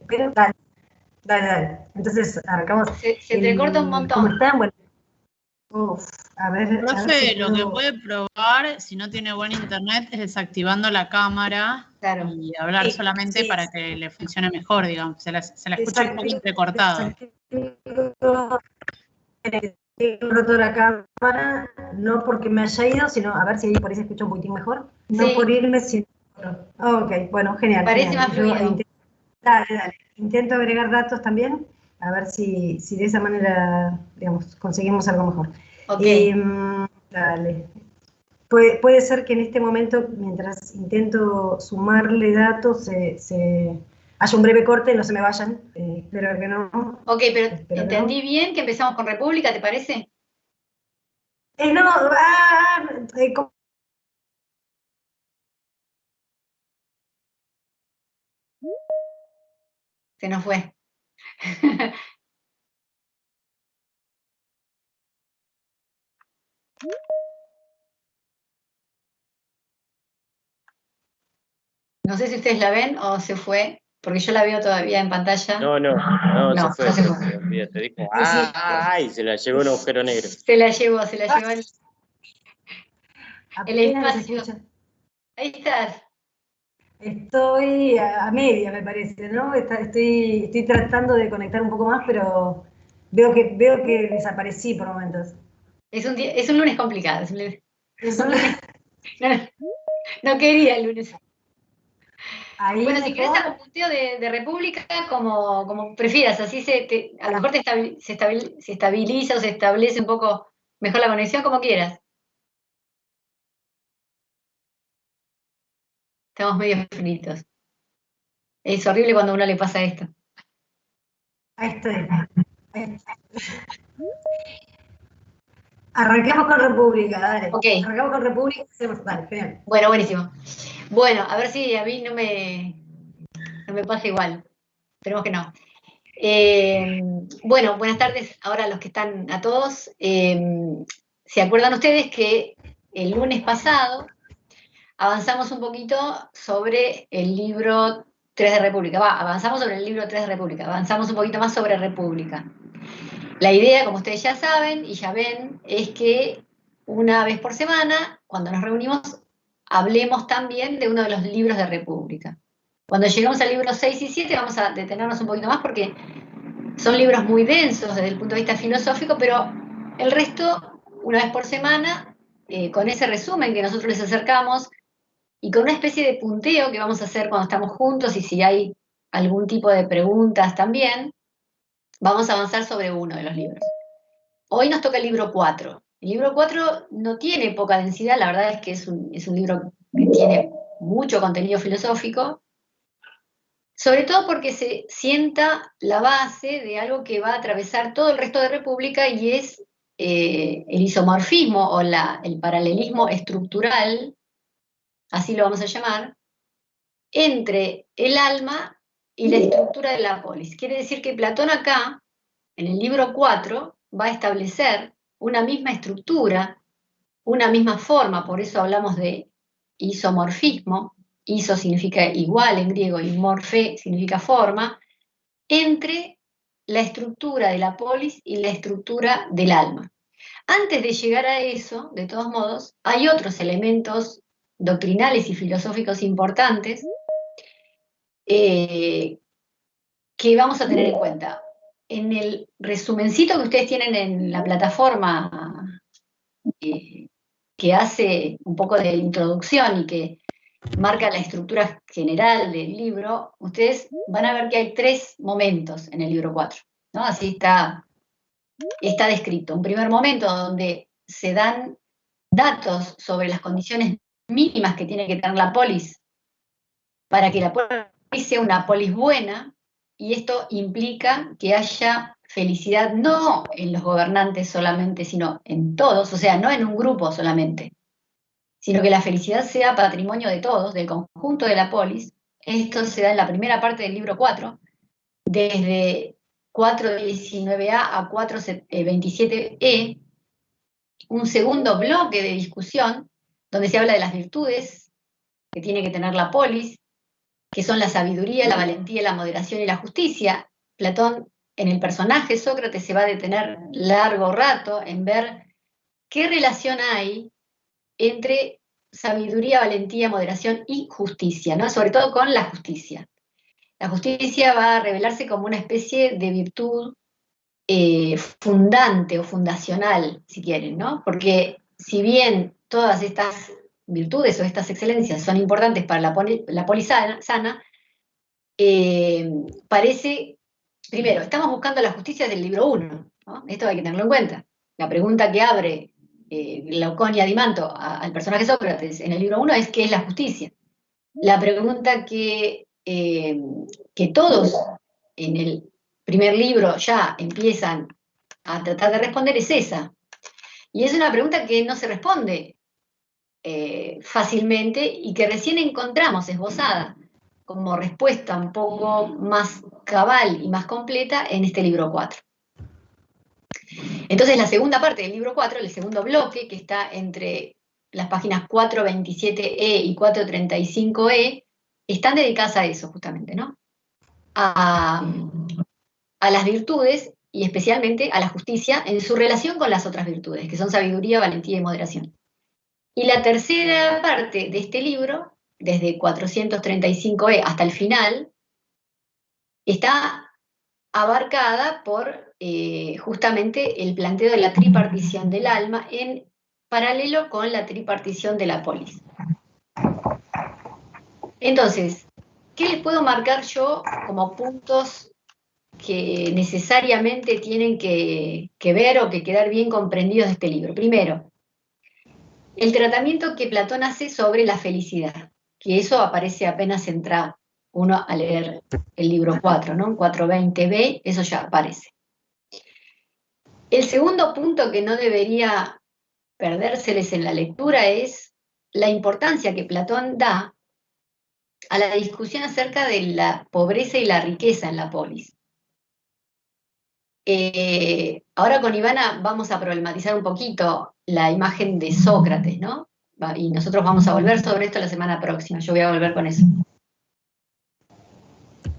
pero dale, dale. Entonces, arrancamos. Se entrecorta un montón. ¿Cómo están? Bueno, a ver Profe, si lo que puede probar, si no tiene buen internet, es desactivando la cámara y hablar solamente para que le funcione mejor, digamos. Se la escucha un poco entrecortado. Roto la cámara, no porque me haya ido, sino a ver si ahí por ahí se escucha un poquitín mejor. No por irme, sino. Ok, bueno, genial. Parece más fluido. Dale. Intento agregar datos también, a ver si de esa manera, digamos, conseguimos algo mejor. Ok. Dale. Puede ser que en este momento, mientras intento sumarle datos, haya un breve corte, no se me vayan, espero que no. Ok, pero ¿entendí bien que empezamos con República, te parece? Se nos fue. No sé si ustedes la ven o se fue, porque yo la veo todavía en pantalla. No, se fue. Te dijo, ¡ay! Se la llevó un agujero negro. Se la llevó el espacio. Ahí estás. Estoy a media, me parece, ¿no? Estoy tratando de conectar un poco más, pero veo que desaparecí por momentos. Es un lunes complicado. No quería el lunes. Ahí bueno, si querés hago un punteo de República como prefieras, así a lo mejor se estabiliza o se establece un poco mejor la conexión, como quieras. Estamos medio fritos. Es horrible cuando a uno le pasa esto. Ahí estoy. Arranquemos con República, dale. Ok. Arrancamos con República, dale, genial. Bueno, buenísimo. Bueno, a ver si a mí no me pasa igual. Esperemos que no. Bueno, buenas tardes ahora a los que están, a todos. ¿Se acuerdan ustedes que el lunes pasado avanzamos un poquito sobre el libro 3 de República? Avanzamos sobre el libro 3 de República, avanzamos un poquito más sobre República. La idea, como ustedes ya saben y ya ven, es que una vez por semana, cuando nos reunimos, hablemos también de uno de los libros de República. Cuando lleguemos al libro 6 y 7 vamos a detenernos un poquito más porque son libros muy densos desde el punto de vista filosófico, pero el resto, una vez por semana, con ese resumen que nosotros les acercamos y con una especie de punteo que vamos a hacer cuando estamos juntos y si hay algún tipo de preguntas también, vamos a avanzar sobre uno de los libros. Hoy nos toca el libro 4. El libro 4 no tiene poca densidad, la verdad es que es un libro que tiene mucho contenido filosófico, sobre todo porque se sienta la base de algo que va a atravesar todo el resto de República y es el isomorfismo o el paralelismo estructural, así lo vamos a llamar, entre el alma y la estructura de la polis. Quiere decir que Platón acá, en el libro 4, va a establecer una misma estructura, una misma forma, por eso hablamos de isomorfismo, iso significa igual en griego y morfe significa forma, entre la estructura de la polis y la estructura del alma. Antes de llegar a eso, de todos modos, hay otros elementos doctrinales y filosóficos importantes que vamos a tener en cuenta. En el resumencito que ustedes tienen en la plataforma que hace un poco de introducción y que marca la estructura general del libro, ustedes van a ver que hay 3 momentos en el libro 4, ¿no? Así está descrito. Un primer momento donde se dan datos sobre las condiciones mínimas que tiene que tener la polis para que la polis sea una polis buena, y esto implica que haya felicidad no en los gobernantes solamente, sino en todos, o sea, no en un grupo solamente, sino que la felicidad sea patrimonio de todos, del conjunto de la polis. Esto se da en la primera parte del libro 4, desde 4.19a a 4.27e, un segundo bloque de discusión donde se habla de las virtudes que tiene que tener la polis, que son la sabiduría, la valentía, la moderación y la justicia. Platón, en el personaje Sócrates, se va a detener largo rato en ver qué relación hay entre sabiduría, valentía, moderación y justicia, ¿no? Sobre todo con la justicia. La justicia va a revelarse como una especie de virtud fundante o fundacional, si quieren, ¿no? Porque si bien todas estas virtudes o estas excelencias son importantes para la polis sana, parece, primero, estamos buscando la justicia del libro 1, ¿no? Esto hay que tenerlo en cuenta. La pregunta que abre Laoconia Dimanto al personaje Sócrates en el libro 1 es ¿qué es la justicia? La pregunta que todos en el primer libro ya empiezan a tratar de responder es esa. Y es una pregunta que no se responde fácilmente y que recién encontramos esbozada como respuesta un poco más cabal y más completa en este libro 4. Entonces la segunda parte del libro 4, el segundo bloque, que está entre las páginas 427E y 435E, están dedicadas a eso justamente, ¿no? A las virtudes y especialmente a la justicia en su relación con las otras virtudes, que son sabiduría, valentía y moderación. Y la tercera parte de este libro, desde 435E hasta el final, está abarcada por justamente el planteo de la tripartición del alma en paralelo con la tripartición de la polis. Entonces, ¿qué les puedo marcar yo como puntos que necesariamente tienen que ver o que quedar bien comprendidos de este libro? Primero, el tratamiento que Platón hace sobre la felicidad, que eso aparece apenas entra uno a leer el libro 4, ¿no? 420b, eso ya aparece. El segundo punto que no debería perdérseles en la lectura es la importancia que Platón da a la discusión acerca de la pobreza y la riqueza en la polis. Ahora con Ivana vamos a problematizar un poquito la imagen de Sócrates, ¿no? Y nosotros vamos a volver sobre esto la semana próxima, yo voy a volver con eso.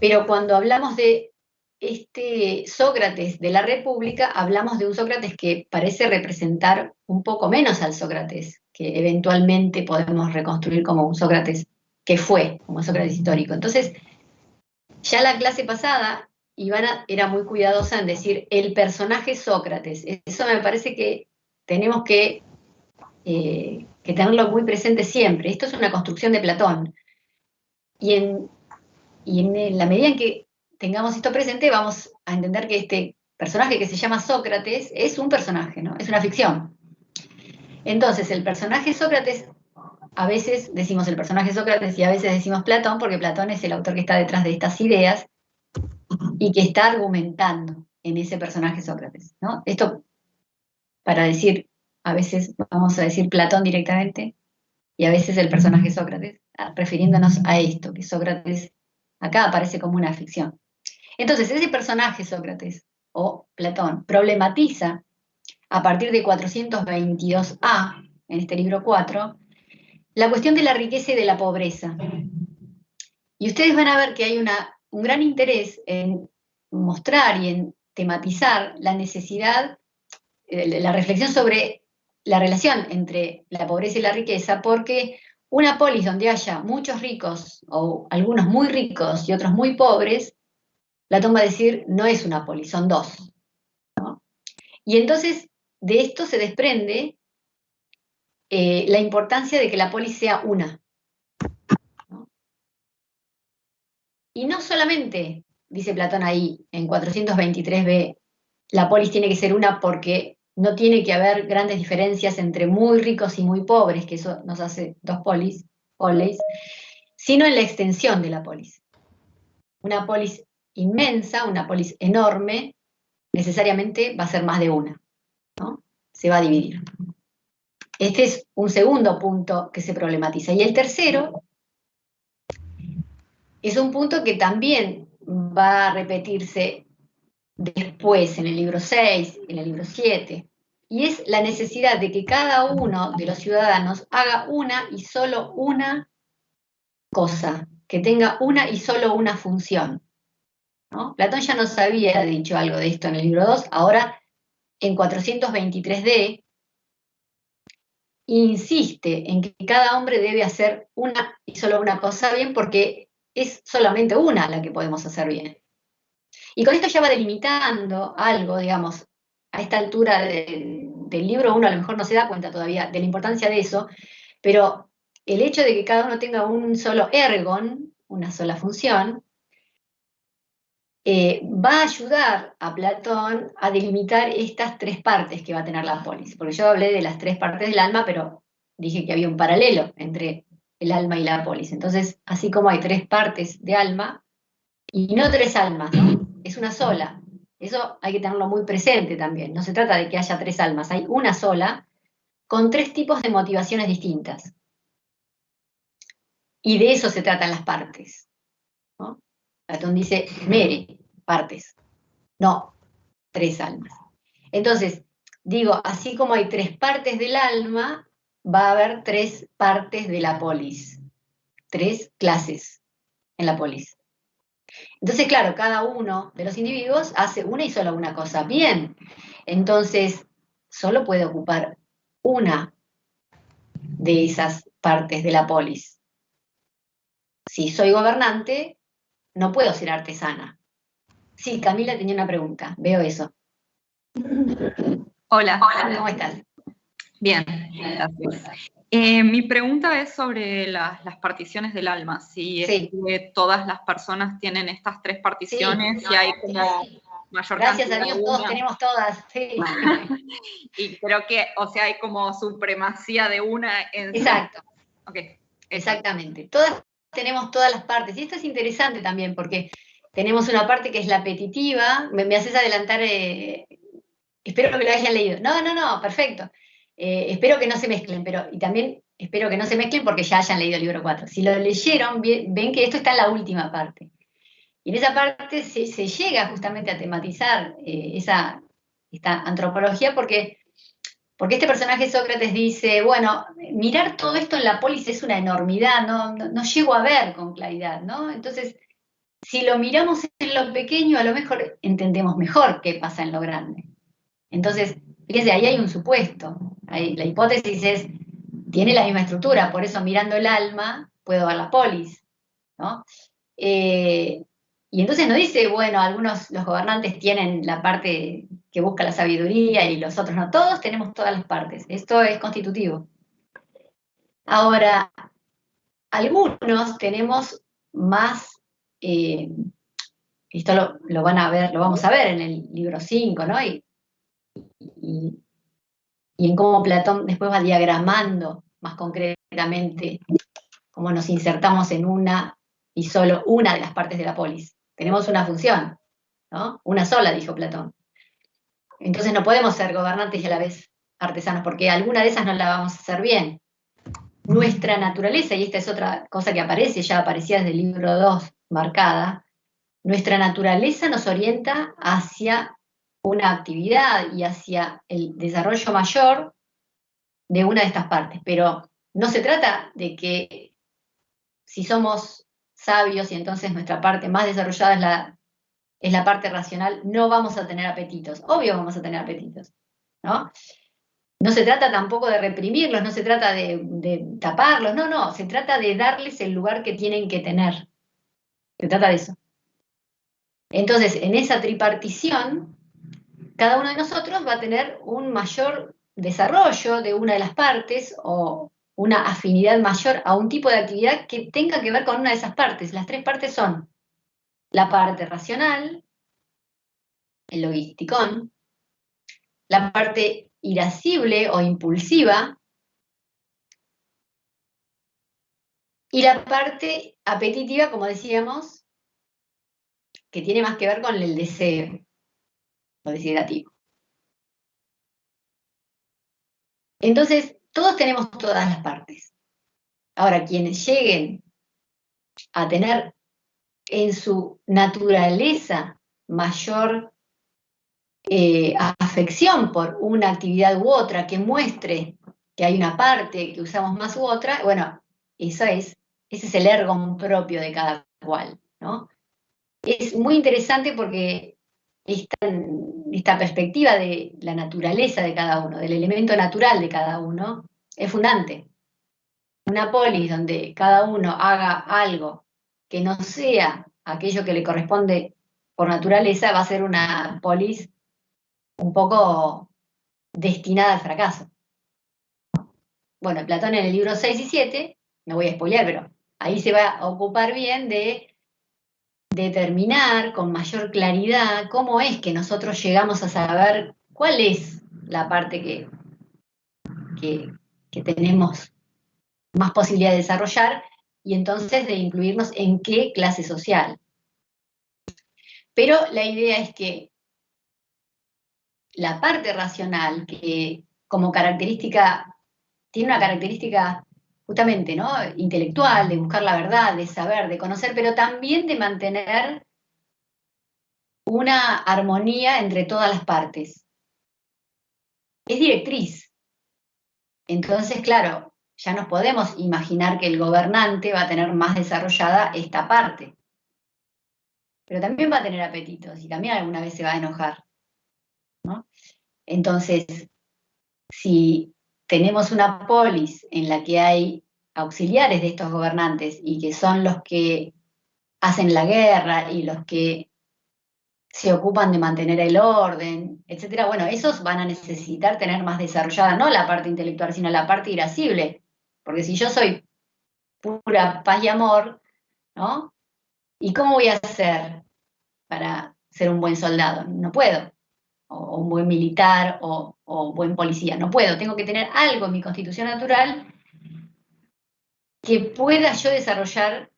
Pero cuando hablamos de este Sócrates de la República, hablamos de un Sócrates que parece representar un poco menos al Sócrates, que eventualmente podemos reconstruir como un Sócrates que fue, como Sócrates histórico. Entonces, ya la clase pasada, Ivana era muy cuidadosa en decir el personaje Sócrates. Eso me parece que tenemos que tenerlo muy presente siempre. Esto es una construcción de Platón. Y en la medida en que tengamos esto presente, vamos a entender que este personaje que se llama Sócrates es un personaje, ¿no? Es una ficción. Entonces, el personaje Sócrates, a veces decimos el personaje Sócrates y a veces decimos Platón, porque Platón es el autor que está detrás de estas ideas y que está argumentando en ese personaje Sócrates, ¿no? Esto para decir, a veces vamos a decir Platón directamente y a veces el personaje Sócrates, refiriéndonos a esto, que Sócrates acá aparece como una ficción. Entonces, ese personaje Sócrates, o Platón, problematiza a partir de 422A, en este libro 4, la cuestión de la riqueza y de la pobreza. Y ustedes van a ver que hay un gran interés en mostrar y en tematizar la necesidad, la reflexión sobre la relación entre la pobreza y la riqueza, porque una polis donde haya muchos ricos, o algunos muy ricos y otros muy pobres, Platón va a decir, no es una polis, son dos, ¿no? Y entonces, de esto se desprende la importancia de que la polis sea una, ¿no? Y no solamente, dice Platón ahí, en 423b, la polis tiene que ser una porque no tiene que haber grandes diferencias entre muy ricos y muy pobres, que eso nos hace dos polis, sino en la extensión de la polis. Una polis inmensa, una polis enorme, necesariamente va a ser más de una, ¿no? Se va a dividir. Este es un segundo punto que se problematiza. Y el tercero es un punto que también va a repetirse después en el libro 6, en el libro 7, y es la necesidad de que cada uno de los ciudadanos haga una y solo una cosa que tenga una y solo una función, ¿no? Platón ya nos había dicho algo de esto en el libro 2, ahora en 423D insiste en que cada hombre debe hacer una y solo una cosa bien porque es solamente una la que podemos hacer bien. Y con esto ya va delimitando algo, digamos, a esta altura del libro uno a lo mejor no se da cuenta todavía de la importancia de eso, pero el hecho de que cada uno tenga un solo ergon, una sola función, va a ayudar a Platón a delimitar estas tres partes que va a tener la polis. Porque yo hablé de las tres partes del alma, pero dije que había un paralelo entre el alma y la polis. Entonces, así como hay tres partes de alma, y no tres almas, ¿no? Es una sola. Eso hay que tenerlo muy presente también. No se trata de que haya tres almas, hay una sola con tres tipos de motivaciones distintas. Y de eso se tratan las partes, ¿no? Platón dice, mere, partes. No, tres almas. Entonces, digo, así como hay tres partes del alma, va a haber tres partes de la polis. Tres clases en la polis. Entonces, claro, cada uno de los individuos hace una y solo una cosa bien. Entonces, solo puede ocupar una de esas partes de la polis. Si soy gobernante, no puedo ser artesana. Sí, Camila tenía una pregunta, veo eso. Hola. Hola, ¿cómo estás? Bien, gracias. Mi pregunta es sobre las particiones del alma, si es que todas las personas tienen estas tres particiones, si hay como mayor Gracias cantidad a Dios de todos una. tenemos todas, sí. Y creo que, o sea, hay como supremacía de una en... Exacto. Okay. Exactamente. Todas tenemos todas las partes. Y esto es interesante también porque tenemos una parte que es la apetitiva. Me haces adelantar, espero que lo hayan leído. No, perfecto. Espero que no se mezclen, y también espero que no se mezclen porque ya hayan leído el libro 4. Si lo leyeron, ven que esto está en la última parte. Y en esa parte se llega justamente a tematizar esta antropología porque este personaje Sócrates dice, bueno, mirar todo esto en la polis es una enormidad, no llego a ver con claridad, ¿no? Entonces, si lo miramos en lo pequeño, a lo mejor entendemos mejor qué pasa en lo grande. Entonces, fíjense, ahí hay un supuesto. Ahí, la hipótesis es, tiene la misma estructura, por eso mirando el alma puedo ver la polis, ¿no? Y entonces no dice, bueno, los gobernantes tienen la parte que busca la sabiduría y los otros no. Todos tenemos todas las partes. Esto es constitutivo. Ahora, algunos tenemos más, esto lo vamos a ver en el libro 5, ¿no? Y en cómo Platón después va diagramando más concretamente cómo nos insertamos en una y solo una de las partes de la polis. Tenemos una función, ¿no? Una sola, dijo Platón. Entonces no podemos ser gobernantes y a la vez artesanos, porque alguna de esas no la vamos a hacer bien. Nuestra naturaleza, y esta es otra cosa que aparece, ya aparecía desde el libro 2 marcada, nuestra naturaleza nos orienta hacia una actividad y hacia el desarrollo mayor de una de estas partes, pero no se trata de que si somos sabios y entonces nuestra parte más desarrollada es la parte racional, no vamos a tener apetitos. Obvio vamos a tener apetitos, ¿no? No se trata tampoco de reprimirlos, no se trata de taparlos, no, se trata de darles el lugar que tienen que tener. Se trata de eso. Entonces, en esa tripartición, cada uno de nosotros va a tener un mayor desarrollo de una de las partes o una afinidad mayor a un tipo de actividad que tenga que ver con una de esas partes. Las tres partes son la parte racional, el logisticón, la parte irascible o impulsiva y la parte apetitiva, como decíamos, que tiene más que ver con el deseo, lo desiderativo. Entonces, todos tenemos todas las partes. Ahora, quienes lleguen a tener en su naturaleza mayor afección por una actividad u otra que muestre que hay una parte que usamos más u otra, bueno, esa es ese es el ergon propio de cada cual, ¿no? Es muy interesante porque esta perspectiva de la naturaleza de cada uno, del elemento natural de cada uno, es fundante. Una polis donde cada uno haga algo que no sea aquello que le corresponde por naturaleza, va a ser una polis un poco destinada al fracaso. Bueno, Platón en el libro 6 y 7, no voy a spoilear, pero ahí se va a ocupar bien de determinar con mayor claridad cómo es que nosotros llegamos a saber cuál es la parte que tenemos más posibilidad de desarrollar y entonces de incluirnos en qué clase social. Pero la idea es que la parte racional, que como característica, tiene una característica justamente, ¿no?, intelectual, de buscar la verdad, de saber, de conocer, pero también de mantener una armonía entre todas las partes. Es directriz. Entonces, claro, ya nos podemos imaginar que el gobernante va a tener más desarrollada esta parte. Pero también va a tener apetitos y también alguna vez se va a enojar, ¿no? Entonces, si tenemos una polis en la que hay auxiliares de estos gobernantes y que son los que hacen la guerra y los que se ocupan de mantener el orden, etcétera, bueno, esos van a necesitar tener más desarrollada no la parte intelectual, sino la parte irascible. Porque si yo soy pura paz y amor, ¿no? ¿Y cómo voy a hacer para ser un buen soldado? No puedo. O un buen militar o un buen policía. No puedo. Tengo que tener algo en mi constitución natural que pueda yo desarrollar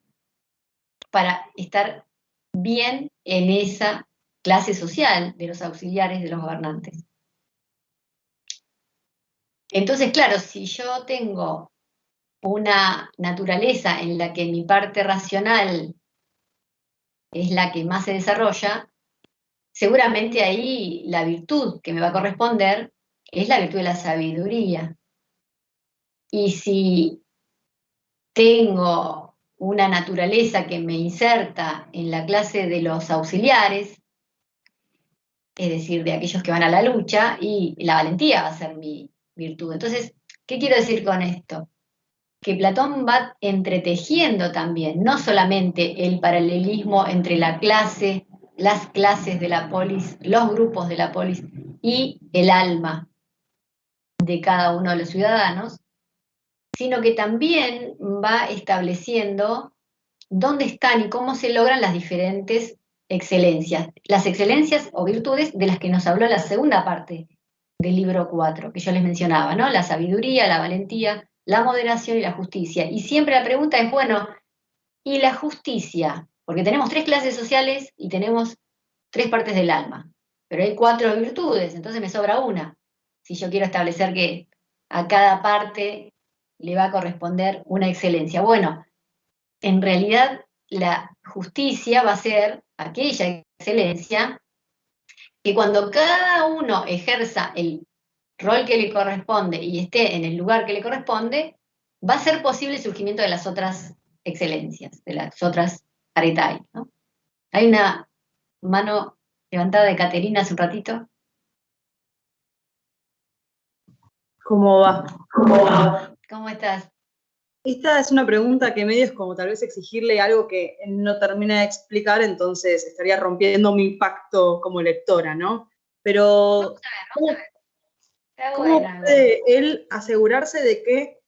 para estar bien en esa clase social de los auxiliares de los gobernantes. Entonces, claro, si yo tengo una naturaleza en la que mi parte racional es la que más se desarrolla, seguramente ahí la virtud que me va a corresponder es la virtud de la sabiduría. Y si tengo una naturaleza que me inserta en la clase de los auxiliares, es decir, de aquellos que van a la lucha, y la valentía va a ser mi virtud. Entonces, ¿qué quiero decir con esto? Que Platón va entretejiendo también, no solamente el paralelismo entre la clase, las clases de la polis, los grupos de la polis y el alma de cada uno de los ciudadanos, sino que también va estableciendo dónde están y cómo se logran las diferentes excelencias. Las excelencias o virtudes de las que nos habló la segunda parte del libro 4, que yo les mencionaba, ¿no? La sabiduría, la valentía, la moderación y la justicia. Y siempre la pregunta es, bueno, ¿y la justicia? Porque tenemos 3 clases sociales y tenemos 3 partes del alma, pero hay 4 virtudes, entonces me sobra una. Si yo quiero establecer que a cada parte le va a corresponder una excelencia. Bueno, en realidad la justicia va a ser aquella excelencia que cuando cada uno ejerza el rol que le corresponde y esté en el lugar que le corresponde, va a ser posible el surgimiento de las otras excelencias, de las otras aretai, ¿no? Hay una mano levantada de Caterina hace un ratito. ¿Cómo va? ¿Cómo estás? Esta es una pregunta que medio es como tal vez exigirle algo que no termina de explicar, entonces estaría rompiendo mi pacto como lectora, ¿no? Pero, vamos a ver. ¿cómo puede él asegurarse de que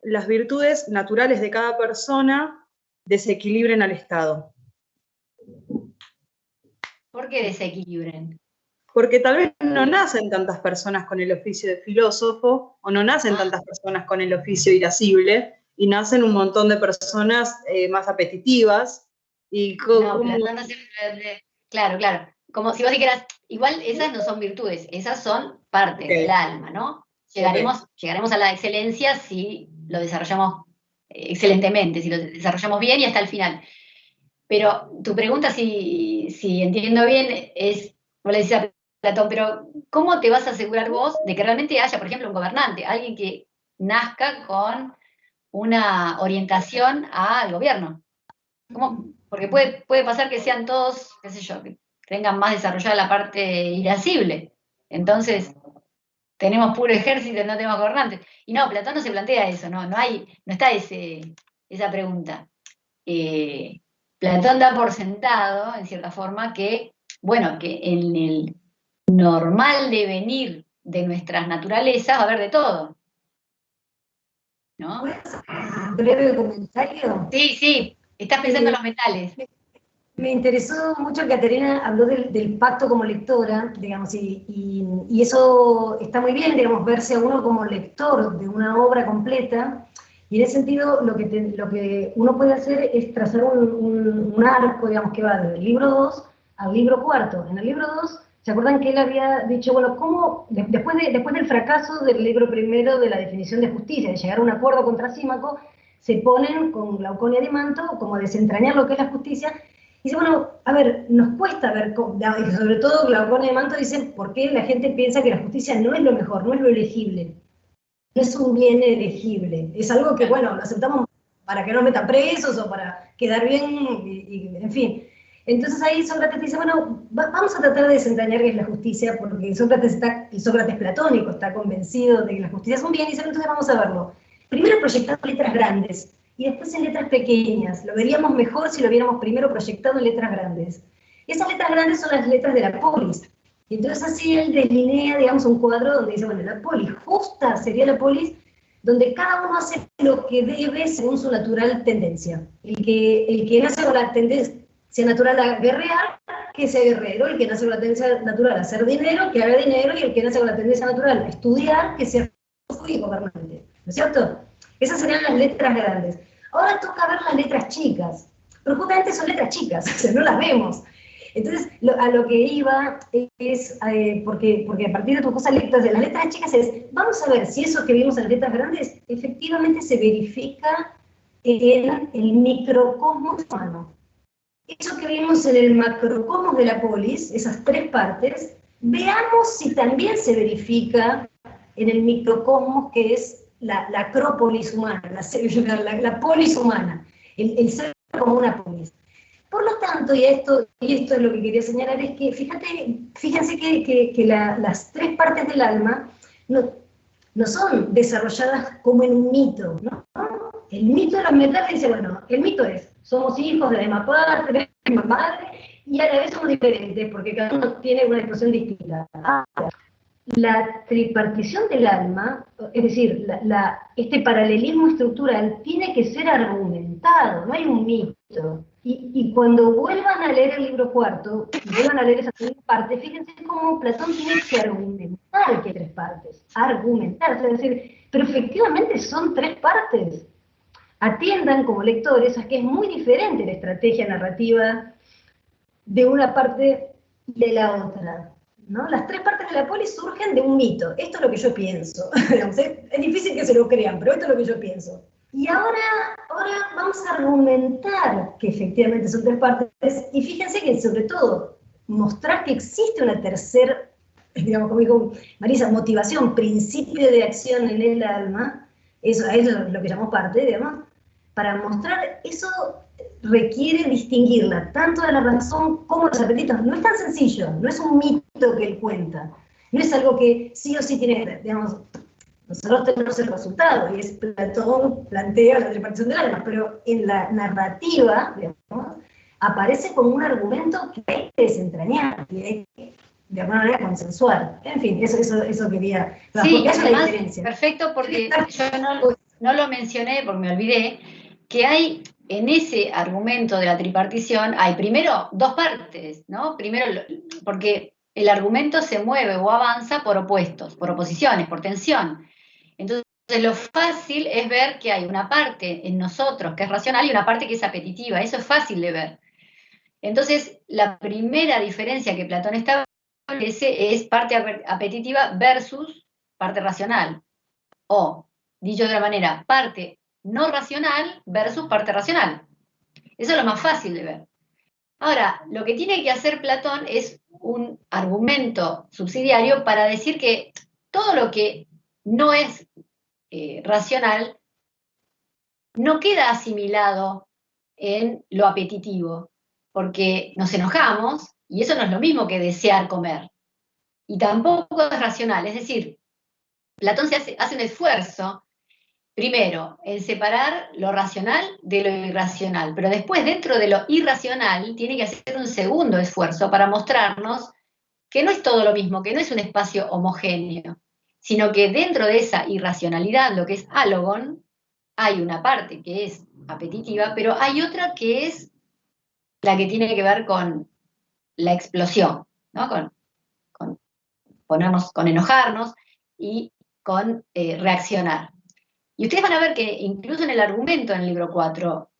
las virtudes naturales de cada persona desequilibren al Estado? ¿Por qué desequilibren? Porque tal vez no nacen tantas personas con el oficio de filósofo, o no nacen tantas personas con el oficio irascible, y nacen un montón de personas más apetitivas. Y claro. Como si vos dijeras, igual esas no son virtudes, esas son partes del alma, ¿no? Llegaremos a la excelencia si lo desarrollamos excelentemente, si lo desarrollamos bien y hasta el final. Pero tu pregunta, si entiendo bien, es, vos le decís a Platón, pero ¿cómo te vas a asegurar vos de que realmente haya, por ejemplo, un gobernante, alguien que nazca con una orientación al gobierno. Porque puede pasar que sean todos, qué sé yo, que tengan más desarrollada la parte irascible. Entonces, tenemos puro ejército y no tenemos gobernantes. Y no, Platón no se plantea eso, no está esa pregunta. Platón da por sentado, en cierta forma, que en el normal devenir de nuestras naturalezas va a haber de todo. ¿No? ¿Un breve comentario? Sí, estás pensando en los metales. Me interesó mucho que Caterina habló del pacto como lectora, digamos, y eso está muy bien, digamos, verse a uno como lector de una obra completa, y en ese sentido lo que uno puede hacer es trazar un arco, digamos, que va del libro 2 al libro 4. En el libro 2, ¿se acuerdan que él había dicho, bueno, cómo, después del fracaso del libro primero de la definición de justicia, de llegar a un acuerdo con Trasímaco, se ponen con Glauconio y Adimanto como a desentrañar lo que es la justicia? Dice, bueno, a ver, nos cuesta ver, y sobre todo Glauconio y Adimanto dicen por qué la gente piensa que la justicia no es lo mejor, no es lo elegible, no es un bien elegible, es algo que, bueno, lo aceptamos para que no metan presos o para quedar bien, en fin. Entonces ahí Sócrates dice, bueno, vamos a tratar de desentrañar qué es la justicia, porque el Sócrates platónico está convencido de que la justicia es un bien, y dice, entonces vamos a verlo. Primero proyectando letras grandes, y después en letras pequeñas. Lo veríamos mejor si lo viéramos primero proyectado en letras grandes. Esas letras grandes son las letras de la polis. Y entonces así él delinea, digamos, un cuadro donde dice, bueno, la polis justa sería la polis, donde cada uno hace lo que debe según su natural tendencia. El que nace con la tendencia natural a guerrear, que sea guerrero. El que nace con la tendencia natural a hacer dinero, que haga dinero. Y el que nace con la tendencia natural a estudiar, que sea y gobernante. ¿No es cierto? Esas serían las letras grandes. Ahora toca ver las letras chicas, pero justamente son letras chicas, o sea, no las vemos. Entonces, a lo que iba es, porque a partir de tus cosas lectas de las letras chicas vamos a ver si eso que vimos en las letras grandes efectivamente se verifica en el microcosmos humano. Eso que vimos en el macrocosmos de la polis, esas tres partes, veamos si también se verifica en el microcosmos que es la acrópolis humana, la polis humana, el ser como una polis. Por lo tanto, y esto es lo que quería señalar, es que fíjense que las tres partes del alma no son desarrolladas como en un mito, ¿no? El mito de los metales dice, bueno, el mito es, somos hijos de la misma parte, de la misma madre, y a la vez somos diferentes, porque cada uno tiene una expresión distinta. La tripartición del alma, es decir, este paralelismo estructural tiene que ser argumentado, no hay un mito. Y cuando vuelvan a leer el libro cuarto, y vuelvan a leer esa segunda parte, fíjense cómo Platón tiene que argumentar que hay tres partes. Argumentar, es decir, pero efectivamente son tres partes. Atiendan como lectores a que es muy diferente la estrategia narrativa de una parte de la otra, ¿no? Las tres partes de la polis surgen de un mito. Esto es lo que yo pienso. Es difícil que se lo crean, pero esto es lo que yo pienso. Y ahora vamos a argumentar que efectivamente son tres partes, y fíjense que sobre todo mostrar que existe una tercera, digamos, como dijo Marisa, motivación, principio de acción en el alma, eso es lo que llamamos parte, digamos. Para mostrar eso requiere distinguirla tanto de la razón como de los apetitos. No es tan sencillo, no es un mito que él cuenta, no es algo que sí o sí tiene, digamos, nosotros tenemos el resultado, y es Platón plantea la tripartición del alma, pero en la narrativa, digamos, aparece como un argumento que hay que desentrañar, que hay que de alguna manera consensuar. En fin, eso quería. Sí, porque además, la diferencia. Perfecto, porque yo no lo mencioné porque me olvidé, que hay en ese argumento de la tripartición, hay primero dos partes, ¿no? Primero, porque el argumento se mueve o avanza por opuestos, por oposiciones, por tensión. Entonces, lo fácil es ver que hay una parte en nosotros que es racional y una parte que es apetitiva. Eso es fácil de ver. Entonces, la primera diferencia que Platón establece es parte apetitiva versus parte racional. O, dicho de otra manera, parte no racional versus parte racional. Eso es lo más fácil de ver. Ahora, lo que tiene que hacer Platón es un argumento subsidiario para decir que todo lo que no es racional no queda asimilado en lo apetitivo, porque nos enojamos y eso no es lo mismo que desear comer. Y tampoco es racional, es decir, Platón hace un esfuerzo, primero, en separar lo racional de lo irracional, pero después dentro de lo irracional tiene que hacer un segundo esfuerzo para mostrarnos que no es todo lo mismo, que no es un espacio homogéneo, sino que dentro de esa irracionalidad, lo que es álogon, hay una parte que es apetitiva, pero hay otra que es la que tiene que ver con la explosión, ¿no? Con enojarnos y con reaccionar. Y ustedes van a ver que incluso en el argumento en el libro 4,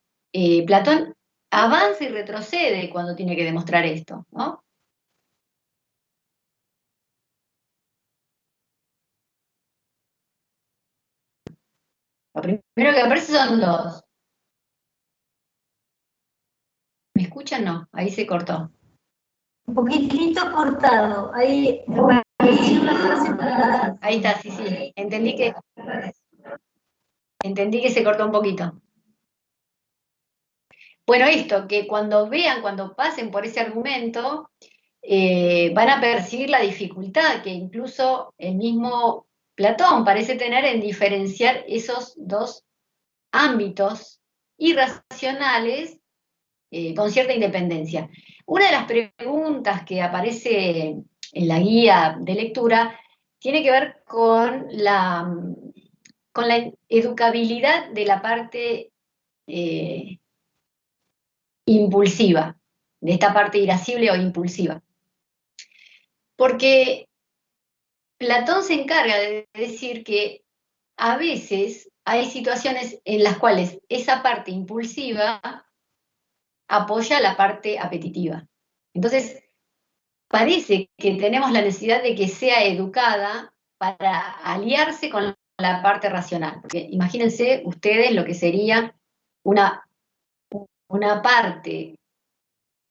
Platón avanza y retrocede cuando tiene que demostrar esto, ¿no? Lo primero que aparece son dos. ¿Me escuchan? No, ahí se cortó. Un poquitito cortado, ahí apareció una frase para... Ahí está, sí, sí. Entendí que se cortó un poquito. Bueno, esto, que cuando pasen por ese argumento, van a percibir la dificultad que incluso el mismo Platón parece tener en diferenciar esos dos ámbitos irracionales con cierta independencia. Una de las preguntas que aparece en la guía de lectura tiene que ver con la educabilidad de la parte impulsiva, de esta parte irascible o impulsiva. Porque Platón se encarga de decir que a veces hay situaciones en las cuales esa parte impulsiva apoya la parte apetitiva. Entonces, parece que tenemos la necesidad de que sea educada para aliarse con la parte racional. Porque imagínense ustedes lo que sería una parte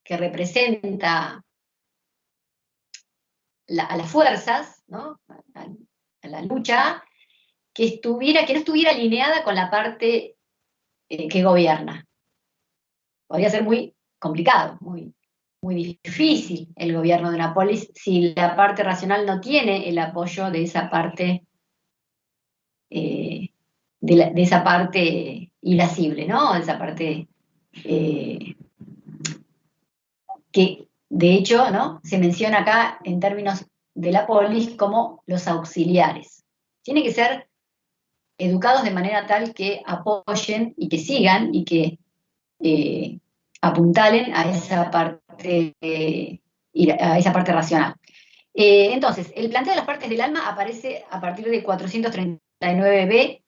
que representa a las fuerzas, ¿no? A la lucha, que no estuviera alineada con la parte que gobierna. Podría ser muy complicado, muy difícil el gobierno de una polis si la parte racional no tiene el apoyo de esa parte de esa parte irascible, ¿no? De esa parte que de hecho, ¿no? Se menciona acá en términos de la polis como los auxiliares. Tienen que ser educados de manera tal que apoyen y que sigan y que apuntalen a esa parte racional. Entonces, el planteo de las partes del alma aparece a partir de 439b,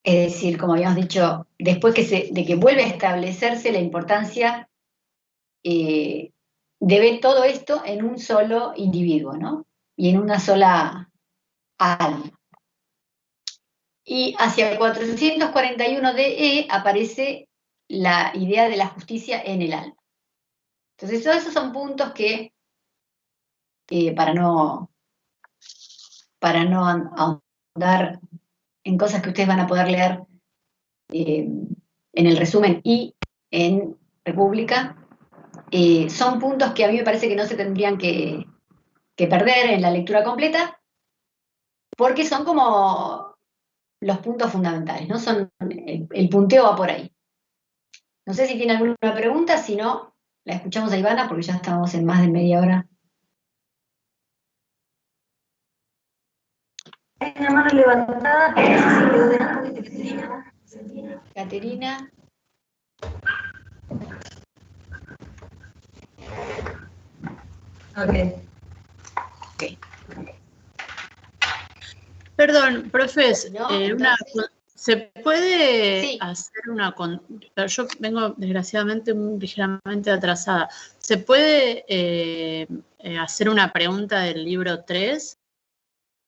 es decir, como habíamos dicho, después de que vuelve a establecerse la importancia de ver todo esto en un solo individuo, ¿no? Y en una sola alma. Y hacia el 441 DE aparece la idea de la justicia en el alma. Entonces, todos esos son puntos que, para no ahondar en cosas que ustedes van a poder leer en el resumen y en República, son puntos que a mí me parece que no se tendrían que perder en la lectura completa, porque son como los puntos fundamentales, ¿no? Son el punteo va por ahí. No sé si tiene alguna pregunta, si no, la escuchamos a Ivana, porque ya estamos en más de media hora. Hay una mano levantada, pero no sé si quedó delante de Caterina. Caterina. Ok. Perdón, profes, No, ¿se puede sí. hacer yo vengo desgraciadamente ligeramente atrasada. ¿Se puede hacer una pregunta del libro 3?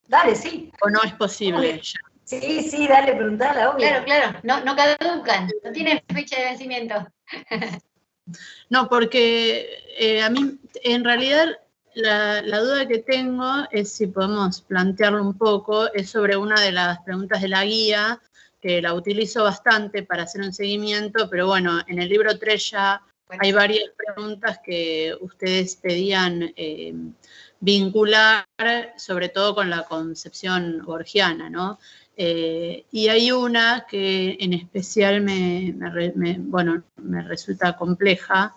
Dale, sí. ¿O no es posible ya? Sí, dale, preguntala, obvio. Claro, no caducan, no tienen fecha de vencimiento. No, porque a mí, en realidad, la duda que tengo es si podemos plantearlo un poco, es sobre una de las preguntas de la guía, que la utilizo bastante para hacer un seguimiento, pero bueno, en el libro 3 ya hay varias preguntas que ustedes pedían vincular, sobre todo con la concepción borgiana, ¿no? Y hay una que en especial me resulta compleja,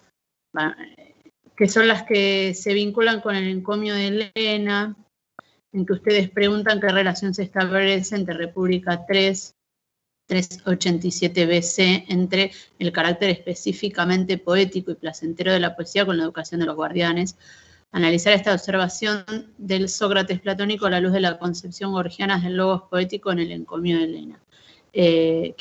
que son las que se vinculan con el encomio de Elena, en que ustedes preguntan qué relación se establece entre República 387 BC, entre el carácter específicamente poético y placentero de la poesía con la educación de los guardianes. Analizar esta observación del Sócrates platónico a la luz de la concepción gorgiana del logos poético en el encomio de Elena. Que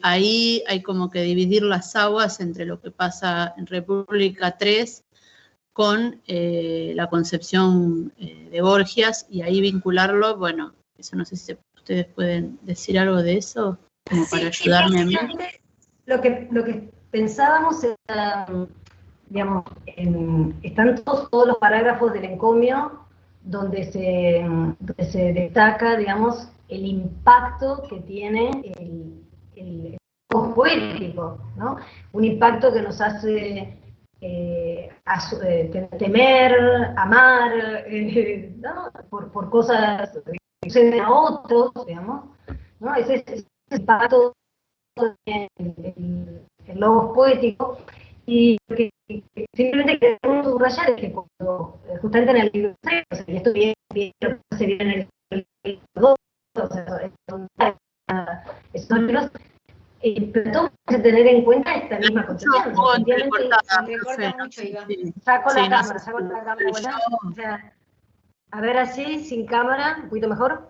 ahí hay como que dividir las aguas entre lo que pasa en República 3 con la concepción de Gorgias, y ahí vincularlo, bueno, eso no sé si ustedes pueden decir algo de eso, como para ayudarme a mí. Lo que pensábamos era, digamos, están todos los parágrafos del encomio donde se destaca, digamos, el impacto que tiene el poético, ¿no? Un impacto que nos hace temer, amar, ¿no? por cosas que suceden a otros, digamos, ¿no? Ese impacto el logos poético. Y lo que simplemente queremos subrayar es que cuando, justamente en el libro 3, o sea, y esto bien se viene en el libro 2, o sea, esos libros, Platón hace tener en cuenta esta misma concepción. Saco la cámara, ¿verdad? O sea, a ver así, sin cámara, un poquito mejor.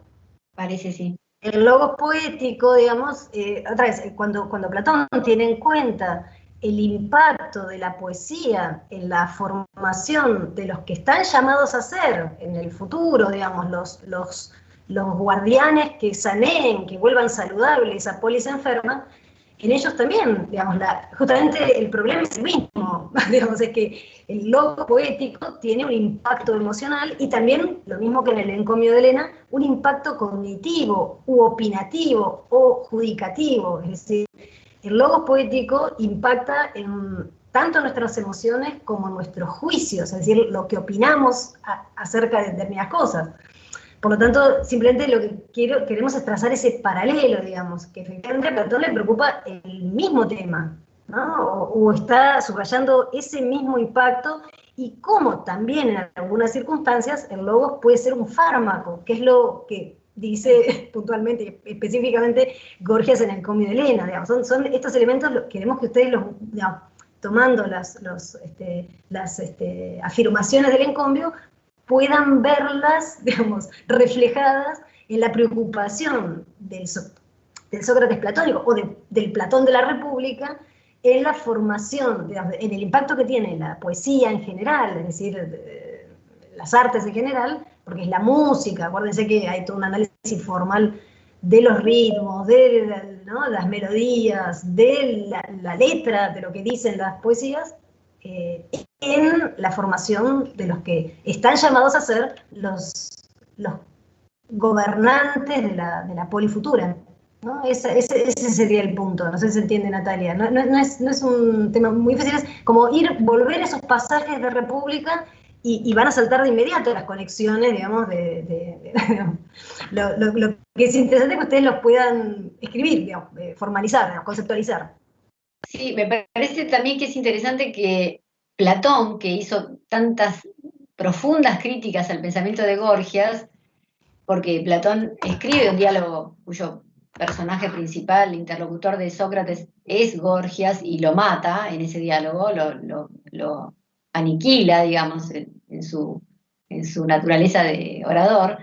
Parece, sí. El logos poético, digamos, otra vez, cuando Platón tiene en cuenta el impacto de la poesía en la formación de los que están llamados a ser en el futuro, digamos, los guardianes que saneen, que vuelvan saludables a polis enferma, en ellos también, digamos, justamente el problema es el mismo, digamos, es que el logos poético tiene un impacto emocional y también, lo mismo que en el encomio de Elena, un impacto cognitivo, u opinativo, o judicativo, es decir, el logos poético impacta tanto en nuestras emociones como en nuestros juicios, es decir, lo que opinamos acerca de determinadas cosas. Por lo tanto, simplemente lo que queremos es trazar ese paralelo, digamos, que efectivamente a Platón le preocupa el mismo tema, ¿no? O está subrayando ese mismo impacto, y cómo también en algunas circunstancias el logos puede ser un fármaco, que es lo que dice puntualmente, específicamente, Gorgias en el encomio de Elena, digamos. Son estos elementos, queremos que ustedes digamos, tomando las afirmaciones del encomio, puedan verlas, digamos, reflejadas en la preocupación del Sócrates platónico, o del Platón de la República, en la formación, digamos, en el impacto que tiene la poesía en general, es decir, las artes en general, porque es la música, acuérdense que hay todo un análisis formal de los ritmos, de las melodías, de la letra, de lo que dicen las poesías, en la formación de los que están llamados a ser los gobernantes de la polifutura, ¿no? Ese sería el punto, no sé si se entiende, Natalia. No es un tema muy difícil, es como volver esos pasajes de República y van a saltar de inmediato las conexiones, digamos, lo que es interesante es que ustedes los puedan escribir, digamos, formalizar, digamos, conceptualizar. Sí, me parece también que es interesante que Platón, que hizo tantas profundas críticas al pensamiento de Gorgias, porque Platón escribe un diálogo cuyo personaje principal, interlocutor de Sócrates, es Gorgias, y lo mata en ese diálogo, lo aniquila, digamos, en su naturaleza de orador,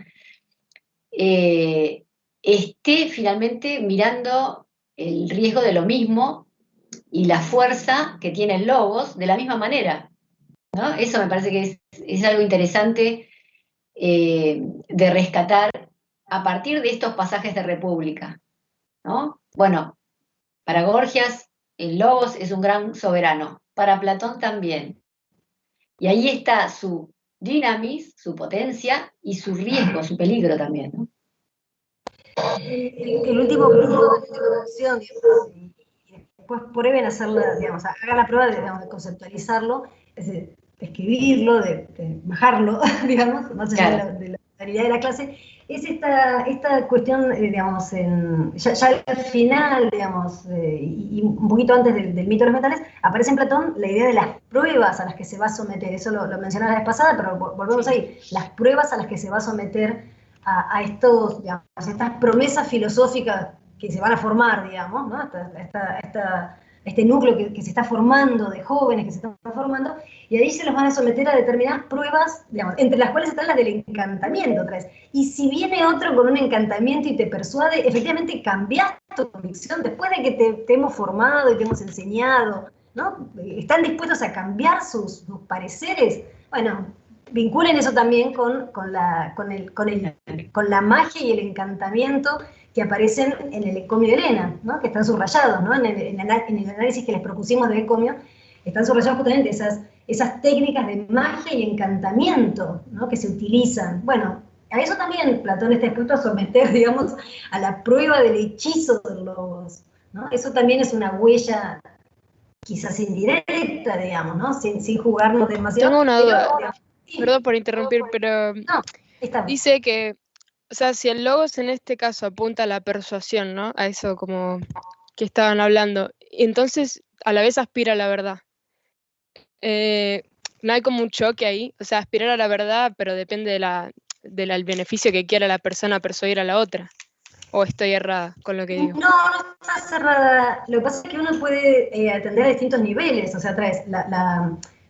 esté finalmente mirando el riesgo de lo mismo y la fuerza que tiene el logos de la misma manera, ¿no? Eso me parece que es algo interesante de rescatar a partir de estos pasajes de República, ¿no? Bueno, para Gorgias el logos es un gran soberano, para Platón también. Y ahí está su dinamis, su potencia, y su riesgo, su peligro también, ¿no? el último punto de introducción, digamos, y después prueben a hacerla, digamos, hagan la prueba de conceptualizarlo, es decir, de escribirlo, de bajarlo, digamos, más allá de la claridad de la clase, es esta cuestión, digamos, ya al final, digamos, y un poquito antes del mito de los metales, aparece en Platón la idea de las pruebas a las que se va a someter, eso lo mencionaba la vez pasada, pero volvemos ahí, las pruebas a las que se va a someter a estos, digamos, estas promesas filosóficas que se van a formar, digamos, ¿no? Este núcleo que se está formando de jóvenes que se están formando, y ahí se los van a someter a determinadas pruebas, digamos, entre las cuales están las del encantamiento otra vez. Y si viene otro con un encantamiento y te persuade, efectivamente cambias tu convicción después de que te hemos formado y te hemos enseñado, ¿no? Están dispuestos a cambiar sus pareceres. Bueno, vinculen eso también con la magia y el encantamiento que aparecen en el encomio de Helena, ¿no? Que están subrayados, ¿no? En el análisis que les propusimos del encomio, están subrayados justamente esas técnicas de magia y encantamiento, ¿no? Que se utilizan. Bueno, a eso también Platón está dispuesto a someter, digamos, a la prueba del hechizo de los, ¿no? Eso también es una huella quizás indirecta, digamos, ¿no? Sin jugarnos demasiado. Tengo una duda, perdón por interrumpir, pero no, dice que, o sea, si el logos en este caso apunta a la persuasión, ¿no? A eso como que estaban hablando, entonces a la vez aspira a la verdad. No hay como un choque ahí, o sea, aspirar a la verdad, pero depende del beneficio que quiera la persona persuadir a la otra. ¿O estoy errada con lo que digo? No estás errada. Lo que pasa es que uno puede atender a distintos niveles. O sea,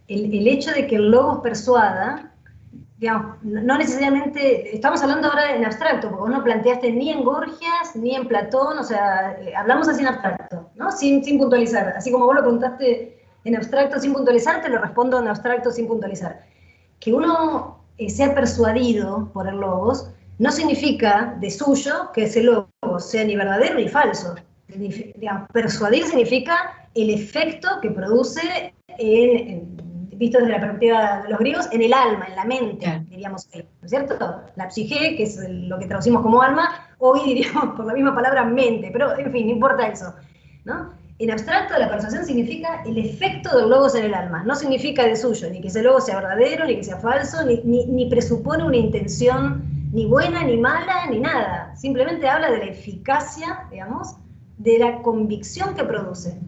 el hecho de que el logos persuada, digamos, no necesariamente, estamos hablando ahora en abstracto, porque vos no planteaste ni en Gorgias, ni en Platón, o sea, hablamos así en abstracto, ¿no? Sin puntualizar. Así como vos lo preguntaste en abstracto sin puntualizar, te lo respondo en abstracto sin puntualizar. Que uno sea persuadido por el logos no significa de suyo que ese logos sea ni verdadero ni falso. Digamos, persuadir significa el efecto que produce visto desde la perspectiva de los griegos, en el alma, en la mente, diríamos, ¿no es cierto? La psique, que es lo que traducimos como alma, hoy diríamos por la misma palabra mente, pero en fin, no importa eso, ¿no? En abstracto, la persuasión significa el efecto del logos en el alma, no significa de suyo, ni que ese logos sea verdadero, ni que sea falso, ni presupone una intención ni buena, ni mala, ni nada, simplemente habla de la eficacia, digamos, de la convicción que produce.